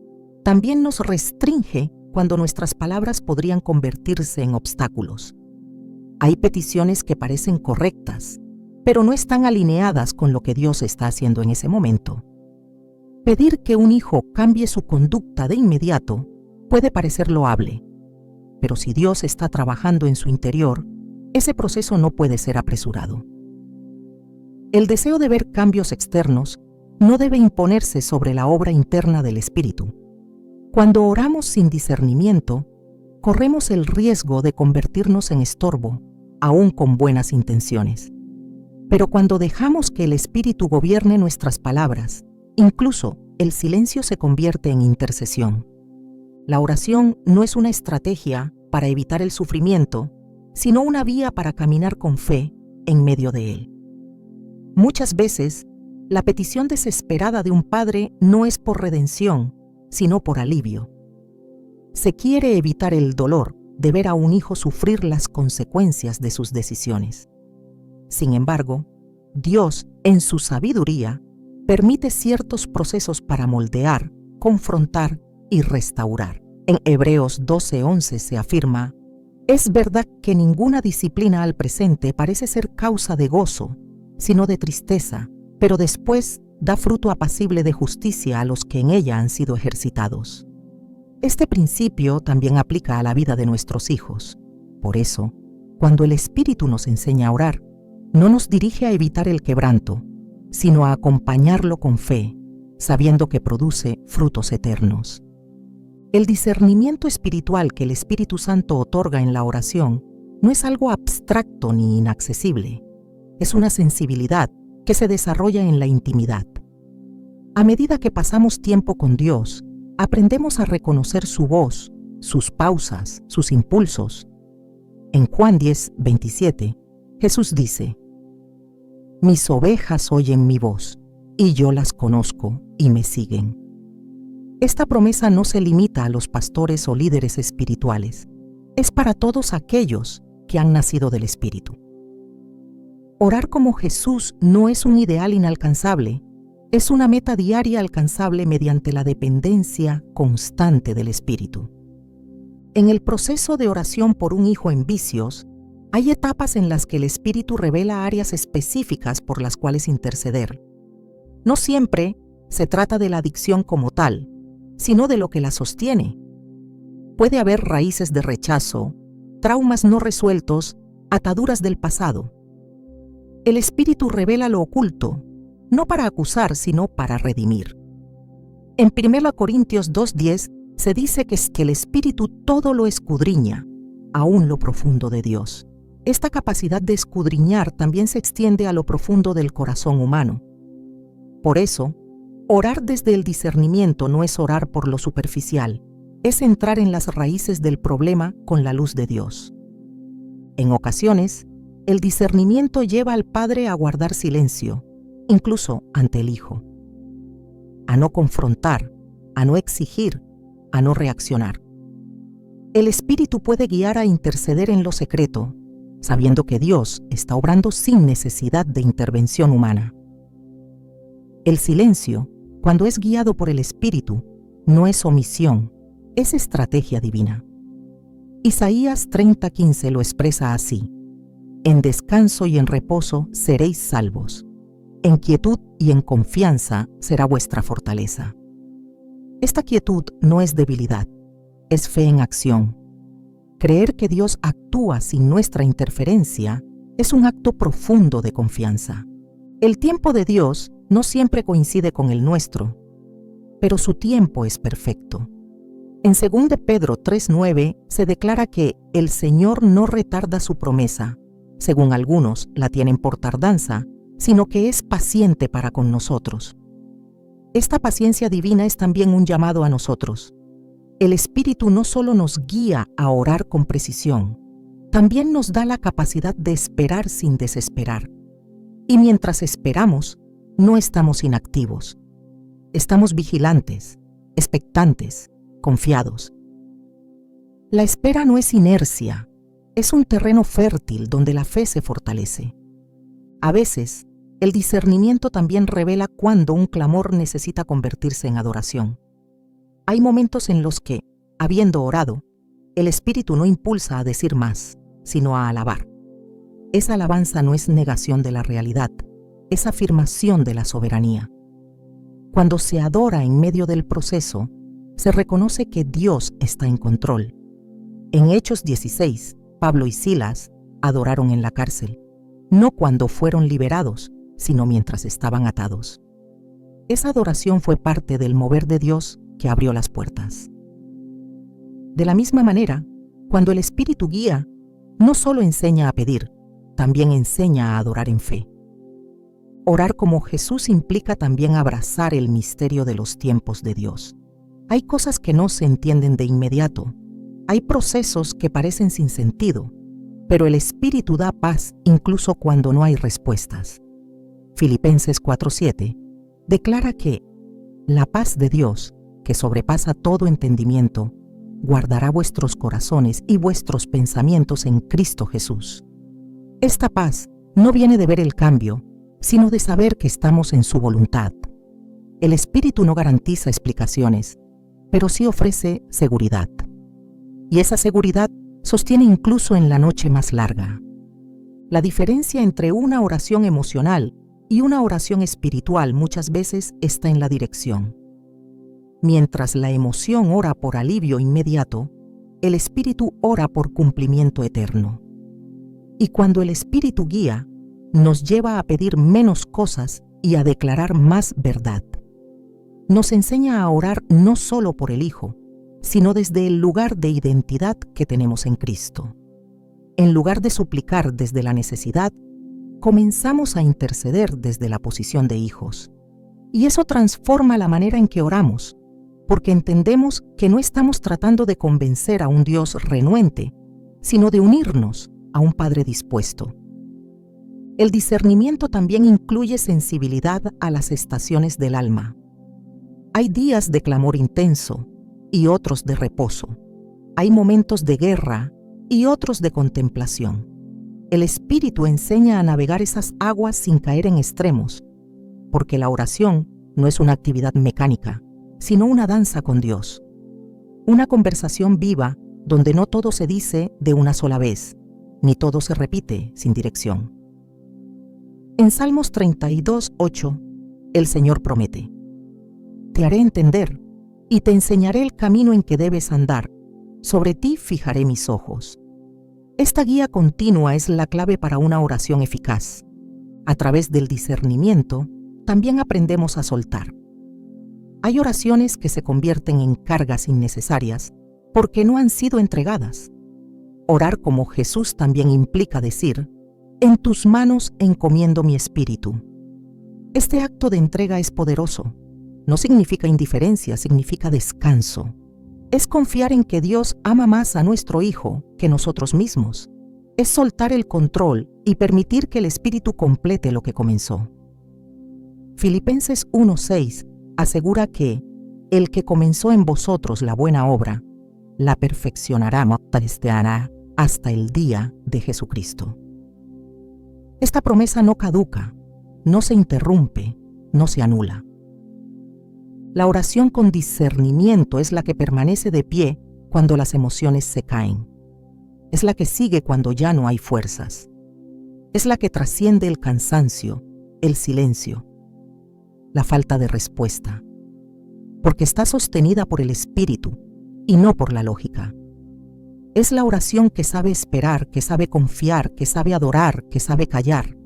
también nos restringe cuando nuestras palabras podrían convertirse en obstáculos. Hay peticiones que parecen correctas, pero no están alineadas con lo que Dios está haciendo en ese momento. Pedir que un hijo cambie su conducta de inmediato puede parecer loable, pero si Dios está trabajando en su interior, ese proceso no puede ser apresurado. El deseo de ver cambios externos no debe imponerse sobre la obra interna del Espíritu. Cuando oramos sin discernimiento, corremos el riesgo de convertirnos en estorbo, aún con buenas intenciones. Pero cuando dejamos que el Espíritu gobierne nuestras palabras, incluso el silencio se convierte en intercesión. La oración no es una estrategia para evitar el sufrimiento, sino una vía para caminar con fe en medio de él. Muchas veces, la petición desesperada de un padre no es por redención, sino por alivio. Se quiere evitar el dolor de ver a un hijo sufrir las consecuencias de sus decisiones. Sin embargo, Dios, en su sabiduría, permite ciertos procesos para moldear, confrontar y restaurar. En Hebreos 12:11 se afirma: «Es verdad que ninguna disciplina al presente parece ser causa de gozo, sino de tristeza, pero después da fruto apacible de justicia a los que en ella han sido ejercitados». Este principio también aplica a la vida de nuestros hijos. Por eso, cuando el Espíritu nos enseña a orar, no nos dirige a evitar el quebranto, sino a acompañarlo con fe, sabiendo que produce frutos eternos. El discernimiento espiritual que el Espíritu Santo otorga en la oración no es algo abstracto ni inaccesible. Es una sensibilidad que se desarrolla en la intimidad. A medida que pasamos tiempo con Dios, aprendemos a reconocer su voz, sus pausas, sus impulsos. En Juan 10:27, Jesús dice: «Mis ovejas oyen mi voz, y yo las conozco y me siguen». Esta promesa no se limita a los pastores o líderes espirituales. Es para todos aquellos que han nacido del Espíritu. Orar como Jesús no es un ideal inalcanzable, es una meta diaria alcanzable mediante la dependencia constante del Espíritu. En el proceso de oración por un hijo en vicios, hay etapas en las que el Espíritu revela áreas específicas por las cuales interceder. No siempre se trata de la adicción como tal, sino de lo que la sostiene. Puede haber raíces de rechazo, traumas no resueltos, ataduras del pasado. El Espíritu revela lo oculto, no para acusar, sino para redimir. En 1 Corintios 2:10 se dice que el Espíritu todo lo escudriña, aún lo profundo de Dios. Esta capacidad de escudriñar también se extiende a lo profundo del corazón humano. Por eso, orar desde el discernimiento no es orar por lo superficial, es entrar en las raíces del problema con la luz de Dios. En ocasiones, el discernimiento lleva al padre a guardar silencio, incluso ante el hijo, a no confrontar, a no exigir, a no reaccionar. El Espíritu puede guiar a interceder en lo secreto, sabiendo que Dios está obrando sin necesidad de intervención humana. El silencio, cuando es guiado por el Espíritu, no es omisión, es estrategia divina. Isaías 30:15 lo expresa así: «En descanso y en reposo seréis salvos». En quietud y en confianza será vuestra fortaleza. Esta quietud no es debilidad, es fe en acción. Creer que Dios actúa sin nuestra interferencia es un acto profundo de confianza. El tiempo de Dios no siempre coincide con el nuestro, pero su tiempo es perfecto. En 2 Pedro 3:9 se declara que el Señor no retarda su promesa, según algunos la tienen por tardanza, sino que es paciente para con nosotros. Esta paciencia divina es también un llamado a nosotros. El Espíritu no solo nos guía a orar con precisión, también nos da la capacidad de esperar sin desesperar. Y mientras esperamos, no estamos inactivos. Estamos vigilantes, expectantes, confiados. La espera no es inercia, es un terreno fértil donde la fe se fortalece. A veces, el discernimiento también revela cuándo un clamor necesita convertirse en adoración. Hay momentos en los que, habiendo orado, el Espíritu no impulsa a decir más, sino a alabar. Esa alabanza no es negación de la realidad, es afirmación de la soberanía. Cuando se adora en medio del proceso, se reconoce que Dios está en control. En Hechos 16, Pablo y Silas adoraron en la cárcel, no cuando fueron liberados, sino mientras estaban atados. Esa adoración fue parte del mover de Dios que abrió las puertas. De la misma manera, cuando el Espíritu guía, no solo enseña a pedir, también enseña a adorar en fe. Orar como Jesús implica también abrazar el misterio de los tiempos de Dios. Hay cosas que no se entienden de inmediato, hay procesos que parecen sin sentido, pero el Espíritu da paz incluso cuando no hay respuestas. Filipenses 4:7 declara que la paz de Dios, que sobrepasa todo entendimiento, guardará vuestros corazones y vuestros pensamientos en Cristo Jesús. Esta paz no viene de ver el cambio, sino de saber que estamos en su voluntad. El Espíritu no garantiza explicaciones, pero sí ofrece seguridad. Y esa seguridad sostiene incluso en la noche más larga. La diferencia entre una oración emocional y una oración espiritual muchas veces está en la dirección. Mientras la emoción ora por alivio inmediato, el Espíritu ora por cumplimiento eterno. Y cuando el Espíritu guía, nos lleva a pedir menos cosas y a declarar más verdad. Nos enseña a orar no solo por el Hijo, sino desde el lugar de identidad que tenemos en Cristo. En lugar de suplicar desde la necesidad, comenzamos a interceder desde la posición de hijos. Y eso transforma la manera en que oramos, porque entendemos que no estamos tratando de convencer a un Dios renuente, sino de unirnos a un Padre dispuesto. El discernimiento también incluye sensibilidad a las estaciones del alma. Hay días de clamor intenso y otros de reposo. Hay momentos de guerra y otros de contemplación. El Espíritu enseña a navegar esas aguas sin caer en extremos, porque la oración no es una actividad mecánica, sino una danza con Dios. Una conversación viva donde no todo se dice de una sola vez, ni todo se repite sin dirección. En Salmos 32:8, el Señor promete: te haré entender y te enseñaré el camino en que debes andar. Sobre ti fijaré mis ojos. Esta guía continua es la clave para una oración eficaz. A través del discernimiento, también aprendemos a soltar. Hay oraciones que se convierten en cargas innecesarias porque no han sido entregadas. Orar como Jesús también implica decir: en tus manos encomiendo mi espíritu. Este acto de entrega es poderoso. No significa indiferencia, significa descanso. Es confiar en que Dios ama más a nuestro Hijo que nosotros mismos. Es soltar el control y permitir que el Espíritu complete lo que comenzó. Filipenses 1:6 asegura que el que comenzó en vosotros la buena obra, la perfeccionará hasta el día de Jesucristo. Esta promesa no caduca, no se interrumpe, no se anula. La oración con discernimiento es la que permanece de pie cuando las emociones se caen. Es la que sigue cuando ya no hay fuerzas. Es la que trasciende el cansancio, el silencio, la falta de respuesta, porque está sostenida por el espíritu y no por la lógica. Es la oración que sabe esperar, que sabe confiar, que sabe adorar, que sabe callar.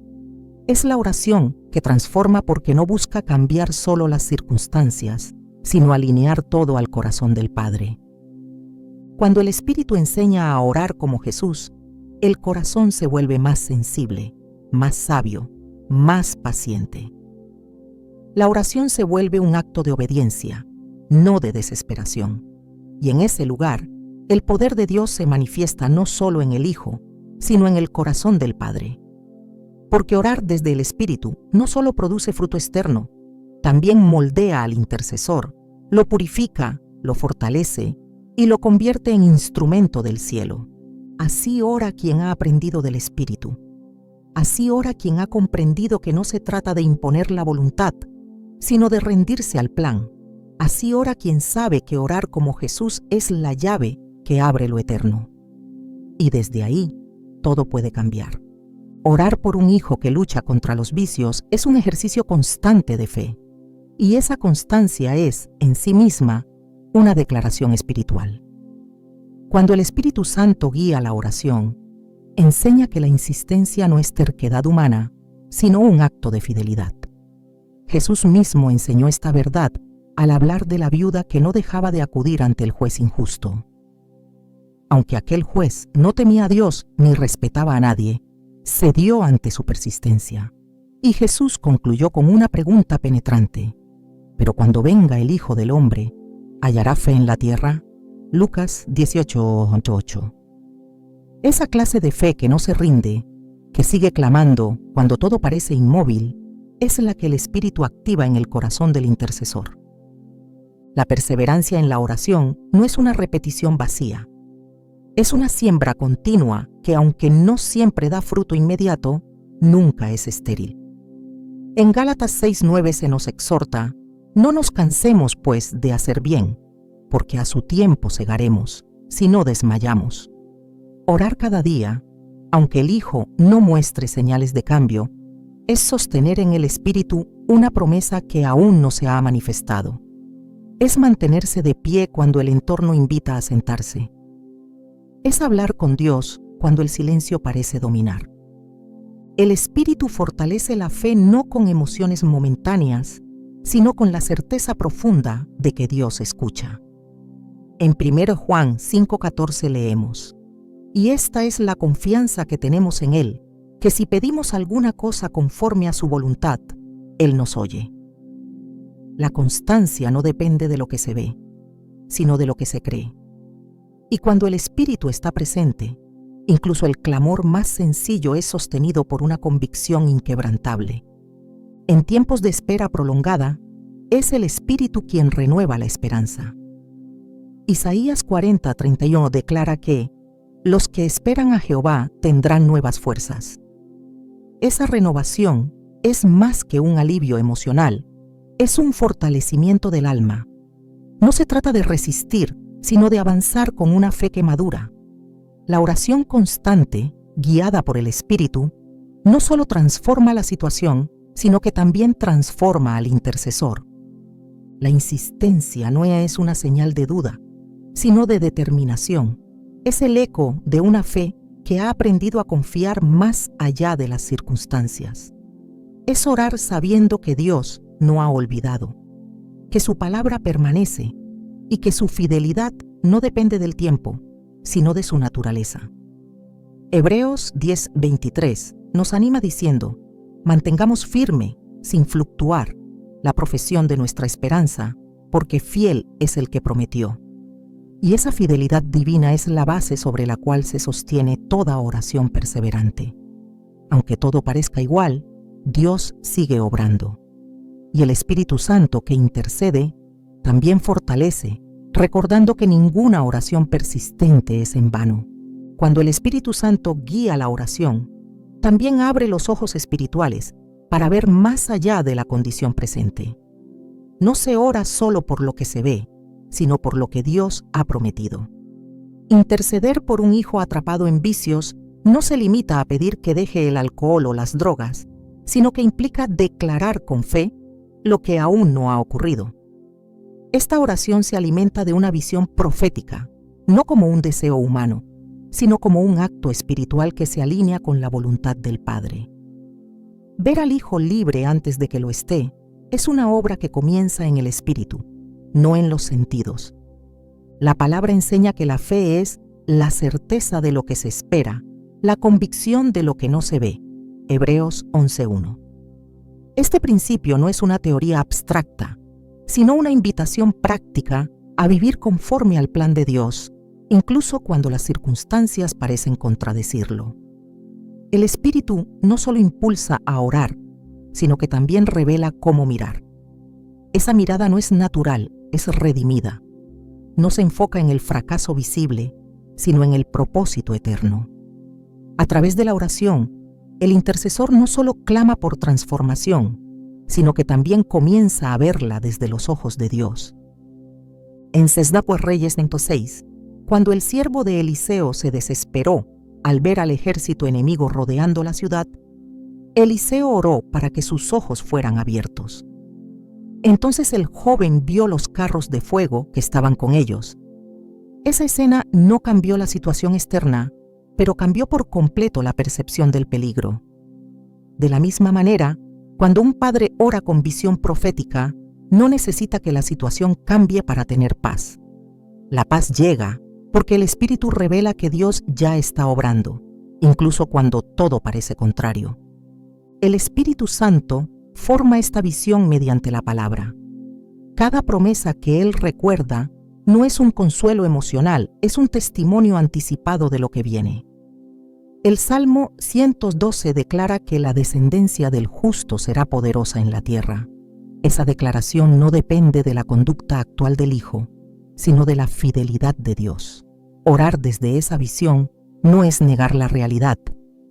Es la oración que transforma porque no busca cambiar solo las circunstancias, sino alinear todo al corazón del Padre. Cuando el Espíritu enseña a orar como Jesús, el corazón se vuelve más sensible, más sabio, más paciente. La oración se vuelve un acto de obediencia, no de desesperación. Y en ese lugar, el poder de Dios se manifiesta no solo en el Hijo, sino en el corazón del Padre. Porque orar desde el Espíritu no solo produce fruto externo, también moldea al intercesor, lo purifica, lo fortalece y lo convierte en instrumento del cielo. Así ora quien ha aprendido del Espíritu. Así ora quien ha comprendido que no se trata de imponer la voluntad, sino de rendirse al plan. Así ora quien sabe que orar como Jesús es la llave que abre lo eterno. Y desde ahí, todo puede cambiar. Orar por un hijo que lucha contra los vicios es un ejercicio constante de fe. Y esa constancia es, en sí misma, una declaración espiritual. Cuando el Espíritu Santo guía la oración, enseña que la insistencia no es terquedad humana, sino un acto de fidelidad. Jesús mismo enseñó esta verdad al hablar de la viuda que no dejaba de acudir ante el juez injusto. Aunque aquel juez no temía a Dios ni respetaba a nadie, cedió ante su persistencia. Y Jesús concluyó con una pregunta penetrante: ¿pero cuando venga el Hijo del Hombre, hallará fe en la tierra? Lucas 18:8. Esa clase de fe que no se rinde, que sigue clamando cuando todo parece inmóvil, es la que el Espíritu activa en el corazón del intercesor. La perseverancia en la oración no es una repetición vacía. Es una siembra continua que, aunque no siempre da fruto inmediato, nunca es estéril. En Gálatas 6:9 se nos exhorta: no nos cansemos, pues, de hacer bien, porque a su tiempo segaremos, si no desmayamos. Orar cada día, aunque el Hijo no muestre señales de cambio, es sostener en el Espíritu una promesa que aún no se ha manifestado. Es mantenerse de pie cuando el entorno invita a sentarse. Es hablar con Dios cuando el silencio parece dominar. El Espíritu fortalece la fe no con emociones momentáneas, sino con la certeza profunda de que Dios escucha. En 1 Juan 5:14 leemos: y esta es la confianza que tenemos en Él, que si pedimos alguna cosa conforme a su voluntad, Él nos oye. La constancia no depende de lo que se ve, sino de lo que se cree. Y cuando el Espíritu está presente, incluso el clamor más sencillo es sostenido por una convicción inquebrantable. En tiempos de espera prolongada, es el Espíritu quien renueva la esperanza. Isaías 40:31 declara que los que esperan a Jehová tendrán nuevas fuerzas. Esa renovación es más que un alivio emocional, es un fortalecimiento del alma. No se trata de resistir, sino de avanzar con una fe que madura. La oración constante, guiada por el Espíritu, no solo transforma la situación, sino que también transforma al intercesor. La insistencia no es una señal de duda, sino de determinación. Es el eco de una fe que ha aprendido a confiar más allá de las circunstancias. Es orar sabiendo que Dios no ha olvidado, que su palabra permanece y que su fidelidad no depende del tiempo, sino de su naturaleza. Hebreos 10:23 nos anima diciendo: mantengamos firme, sin fluctuar, la profesión de nuestra esperanza, porque fiel es el que prometió. Y esa fidelidad divina es la base sobre la cual se sostiene toda oración perseverante. Aunque todo parezca igual, Dios sigue obrando. Y el Espíritu Santo que intercede también fortalece, recordando que ninguna oración persistente es en vano. Cuando el Espíritu Santo guía la oración, también abre los ojos espirituales para ver más allá de la condición presente. No se ora solo por lo que se ve, sino por lo que Dios ha prometido. Interceder por un hijo atrapado en vicios no se limita a pedir que deje el alcohol o las drogas, sino que implica declarar con fe lo que aún no ha ocurrido. Esta oración se alimenta de una visión profética, no como un deseo humano, sino como un acto espiritual que se alinea con la voluntad del Padre. Ver al Hijo libre antes de que lo esté es una obra que comienza en el espíritu, no en los sentidos. La palabra enseña que la fe es la certeza de lo que se espera, la convicción de lo que no se ve. Hebreos 11:1. Este principio no es una teoría abstracta, sino una invitación práctica a vivir conforme al plan de Dios, incluso cuando las circunstancias parecen contradecirlo. El Espíritu no solo impulsa a orar, sino que también revela cómo mirar. Esa mirada no es natural, es redimida. No se enfoca en el fracaso visible, sino en el propósito eterno. A través de la oración, el intercesor no solo clama por transformación, sino que también comienza a verla desde los ojos de Dios. En Sesda pues Reyes 106, cuando el siervo de Eliseo se desesperó al ver al ejército enemigo rodeando la ciudad, Eliseo oró para que sus ojos fueran abiertos. Entonces el joven vio los carros de fuego que estaban con ellos. Esa escena no cambió la situación externa, pero cambió por completo la percepción del peligro. De la misma manera, cuando un padre ora con visión profética, no necesita que la situación cambie para tener paz. La paz llega porque el Espíritu revela que Dios ya está obrando, incluso cuando todo parece contrario. El Espíritu Santo forma esta visión mediante la palabra. Cada promesa que Él recuerda no es un consuelo emocional, es un testimonio anticipado de lo que viene. El Salmo 112 declara que la descendencia del justo será poderosa en la tierra. Esa declaración no depende de la conducta actual del Hijo, sino de la fidelidad de Dios. Orar desde esa visión no es negar la realidad,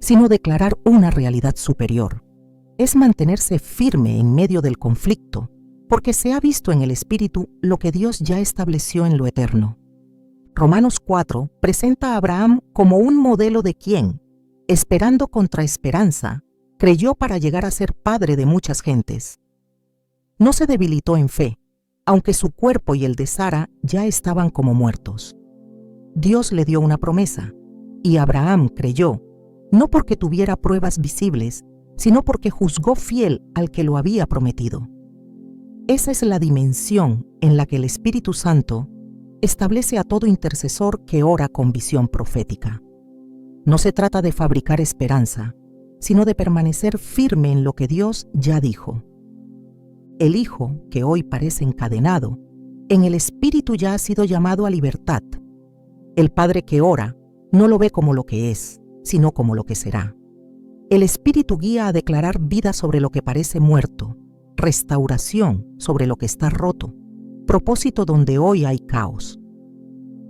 sino declarar una realidad superior. Es mantenerse firme en medio del conflicto, porque se ha visto en el Espíritu lo que Dios ya estableció en lo eterno. Romanos 4 presenta a Abraham como un modelo de quien, esperando contra esperanza, creyó para llegar a ser padre de muchas gentes. No se debilitó en fe, aunque su cuerpo y el de Sara ya estaban como muertos. Dios le dio una promesa, y Abraham creyó, no porque tuviera pruebas visibles, sino porque juzgó fiel al que lo había prometido. Esa es la dimensión en la que el Espíritu Santo establece a todo intercesor que ora con visión profética. No se trata de fabricar esperanza, sino de permanecer firme en lo que Dios ya dijo. El Hijo, que hoy parece encadenado, en el Espíritu ya ha sido llamado a libertad. El Padre que ora no lo ve como lo que es, sino como lo que será. El Espíritu guía a declarar vida sobre lo que parece muerto, restauración sobre lo que está roto, propósito donde hoy hay caos.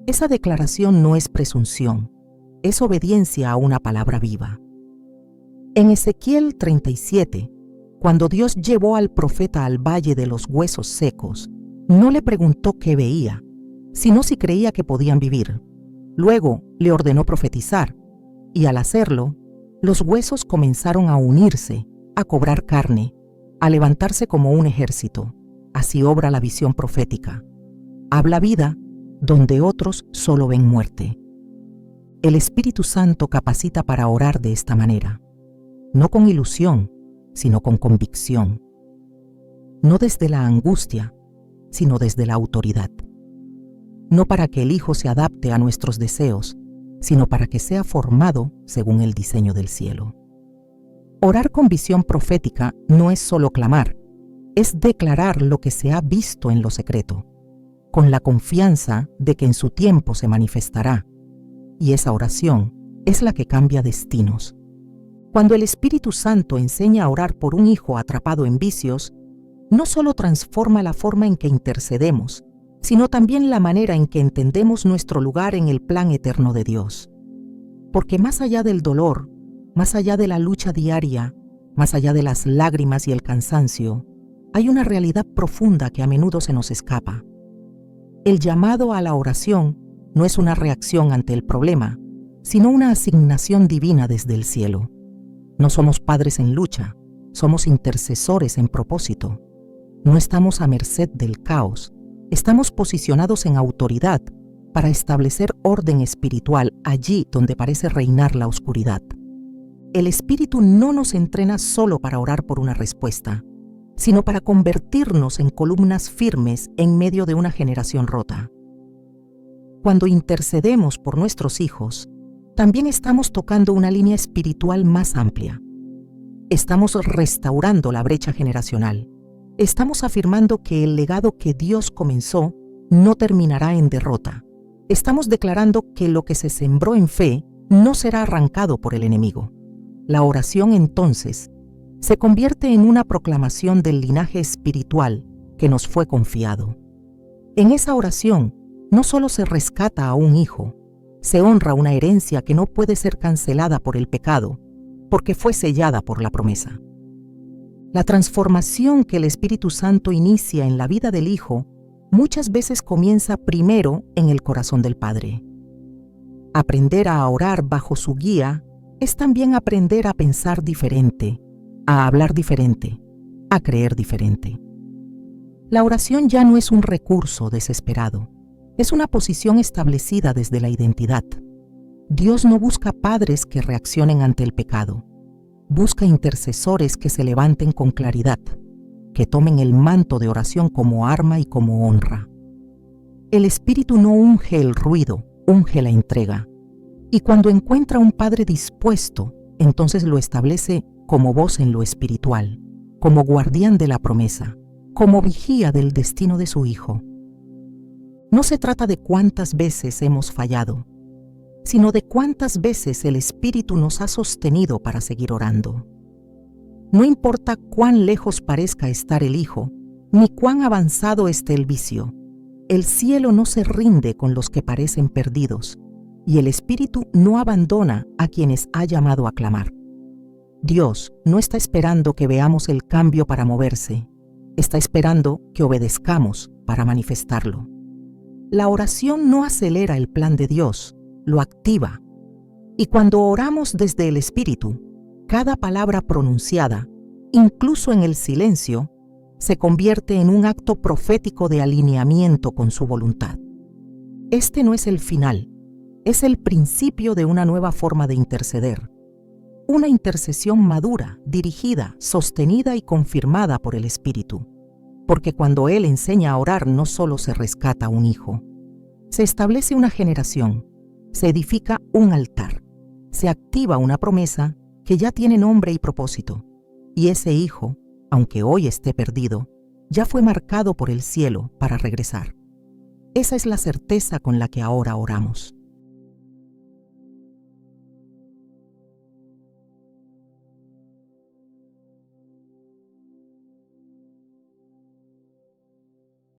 Esa declaración no es presunción, es obediencia a una palabra viva. En Ezequiel 37, cuando Dios llevó al profeta al valle de los huesos secos, no le preguntó qué veía, sino si creía que podían vivir. Luego le ordenó profetizar, y al hacerlo, los huesos comenzaron a unirse, a cobrar carne, a levantarse como un ejército. Así obra la visión profética. Habla vida donde otros solo ven muerte. El Espíritu Santo capacita para orar de esta manera, no con ilusión, sino con convicción. No desde la angustia, sino desde la autoridad. No para que el Hijo se adapte a nuestros deseos, sino para que sea formado según el diseño del cielo. Orar con visión profética no es solo clamar, es declarar lo que se ha visto en lo secreto, con la confianza de que en su tiempo se manifestará, y esa oración es la que cambia destinos. Cuando el Espíritu Santo enseña a orar por un hijo atrapado en vicios, no solo transforma la forma en que intercedemos, sino también la manera en que entendemos nuestro lugar en el plan eterno de Dios. Porque más allá del dolor, más allá de la lucha diaria, más allá de las lágrimas y el cansancio, hay una realidad profunda que a menudo se nos escapa. El llamado a la oración no es una reacción ante el problema, sino una asignación divina desde el cielo. No somos padres en lucha, Somos intercesores en propósito. No estamos a merced del caos. Estamos posicionados en autoridad para establecer orden espiritual allí donde parece reinar la oscuridad. El Espíritu no nos entrena solo para orar por una respuesta, sino para convertirnos en columnas firmes en medio de una generación rota. Cuando intercedemos por nuestros hijos, también estamos tocando una línea espiritual más amplia. Estamos restaurando la brecha generacional. Estamos afirmando que el legado que Dios comenzó no terminará en derrota. Estamos declarando que lo que se sembró en fe no será arrancado por el enemigo. La oración, entonces, se convierte en una proclamación del linaje espiritual que nos fue confiado. En esa oración, no solo se rescata a un hijo, se honra una herencia que no puede ser cancelada por el pecado, porque fue sellada por la promesa. La transformación que el Espíritu Santo inicia en la vida del hijo muchas veces comienza primero en el corazón del padre. Aprender a orar bajo su guía es también aprender a pensar diferente, a hablar diferente, a creer diferente. La oración ya no es un recurso desesperado, es una posición establecida desde la identidad. Dios no busca padres que reaccionen ante el pecado, busca intercesores que se levanten con claridad, que tomen el manto de oración como arma y como honra. El Espíritu no unge el ruido, unge la entrega. Y cuando encuentra un padre dispuesto, entonces lo establece como voz en lo espiritual, como guardián de la promesa, como vigía del destino de su hijo. No se trata de cuántas veces hemos fallado, sino de cuántas veces el Espíritu nos ha sostenido para seguir orando. No importa cuán lejos parezca estar el hijo, ni cuán avanzado esté el vicio, el cielo no se rinde con los que parecen perdidos, y el Espíritu no abandona a quienes ha llamado a clamar. Dios no está esperando que veamos el cambio para moverse, está esperando que obedezcamos para manifestarlo. La oración no acelera el plan de Dios, lo activa. Y cuando oramos desde el Espíritu, cada palabra pronunciada, incluso en el silencio, se convierte en un acto profético de alineamiento con su voluntad. Este no es el final, es el principio de una nueva forma de interceder. Una intercesión madura, dirigida, sostenida y confirmada por el Espíritu. Porque cuando Él enseña a orar no solo se rescata un hijo, se establece una generación, se edifica un altar, se activa una promesa que ya tiene nombre y propósito, y ese hijo, aunque hoy esté perdido, ya fue marcado por el cielo para regresar. Esa es la certeza con la que ahora oramos.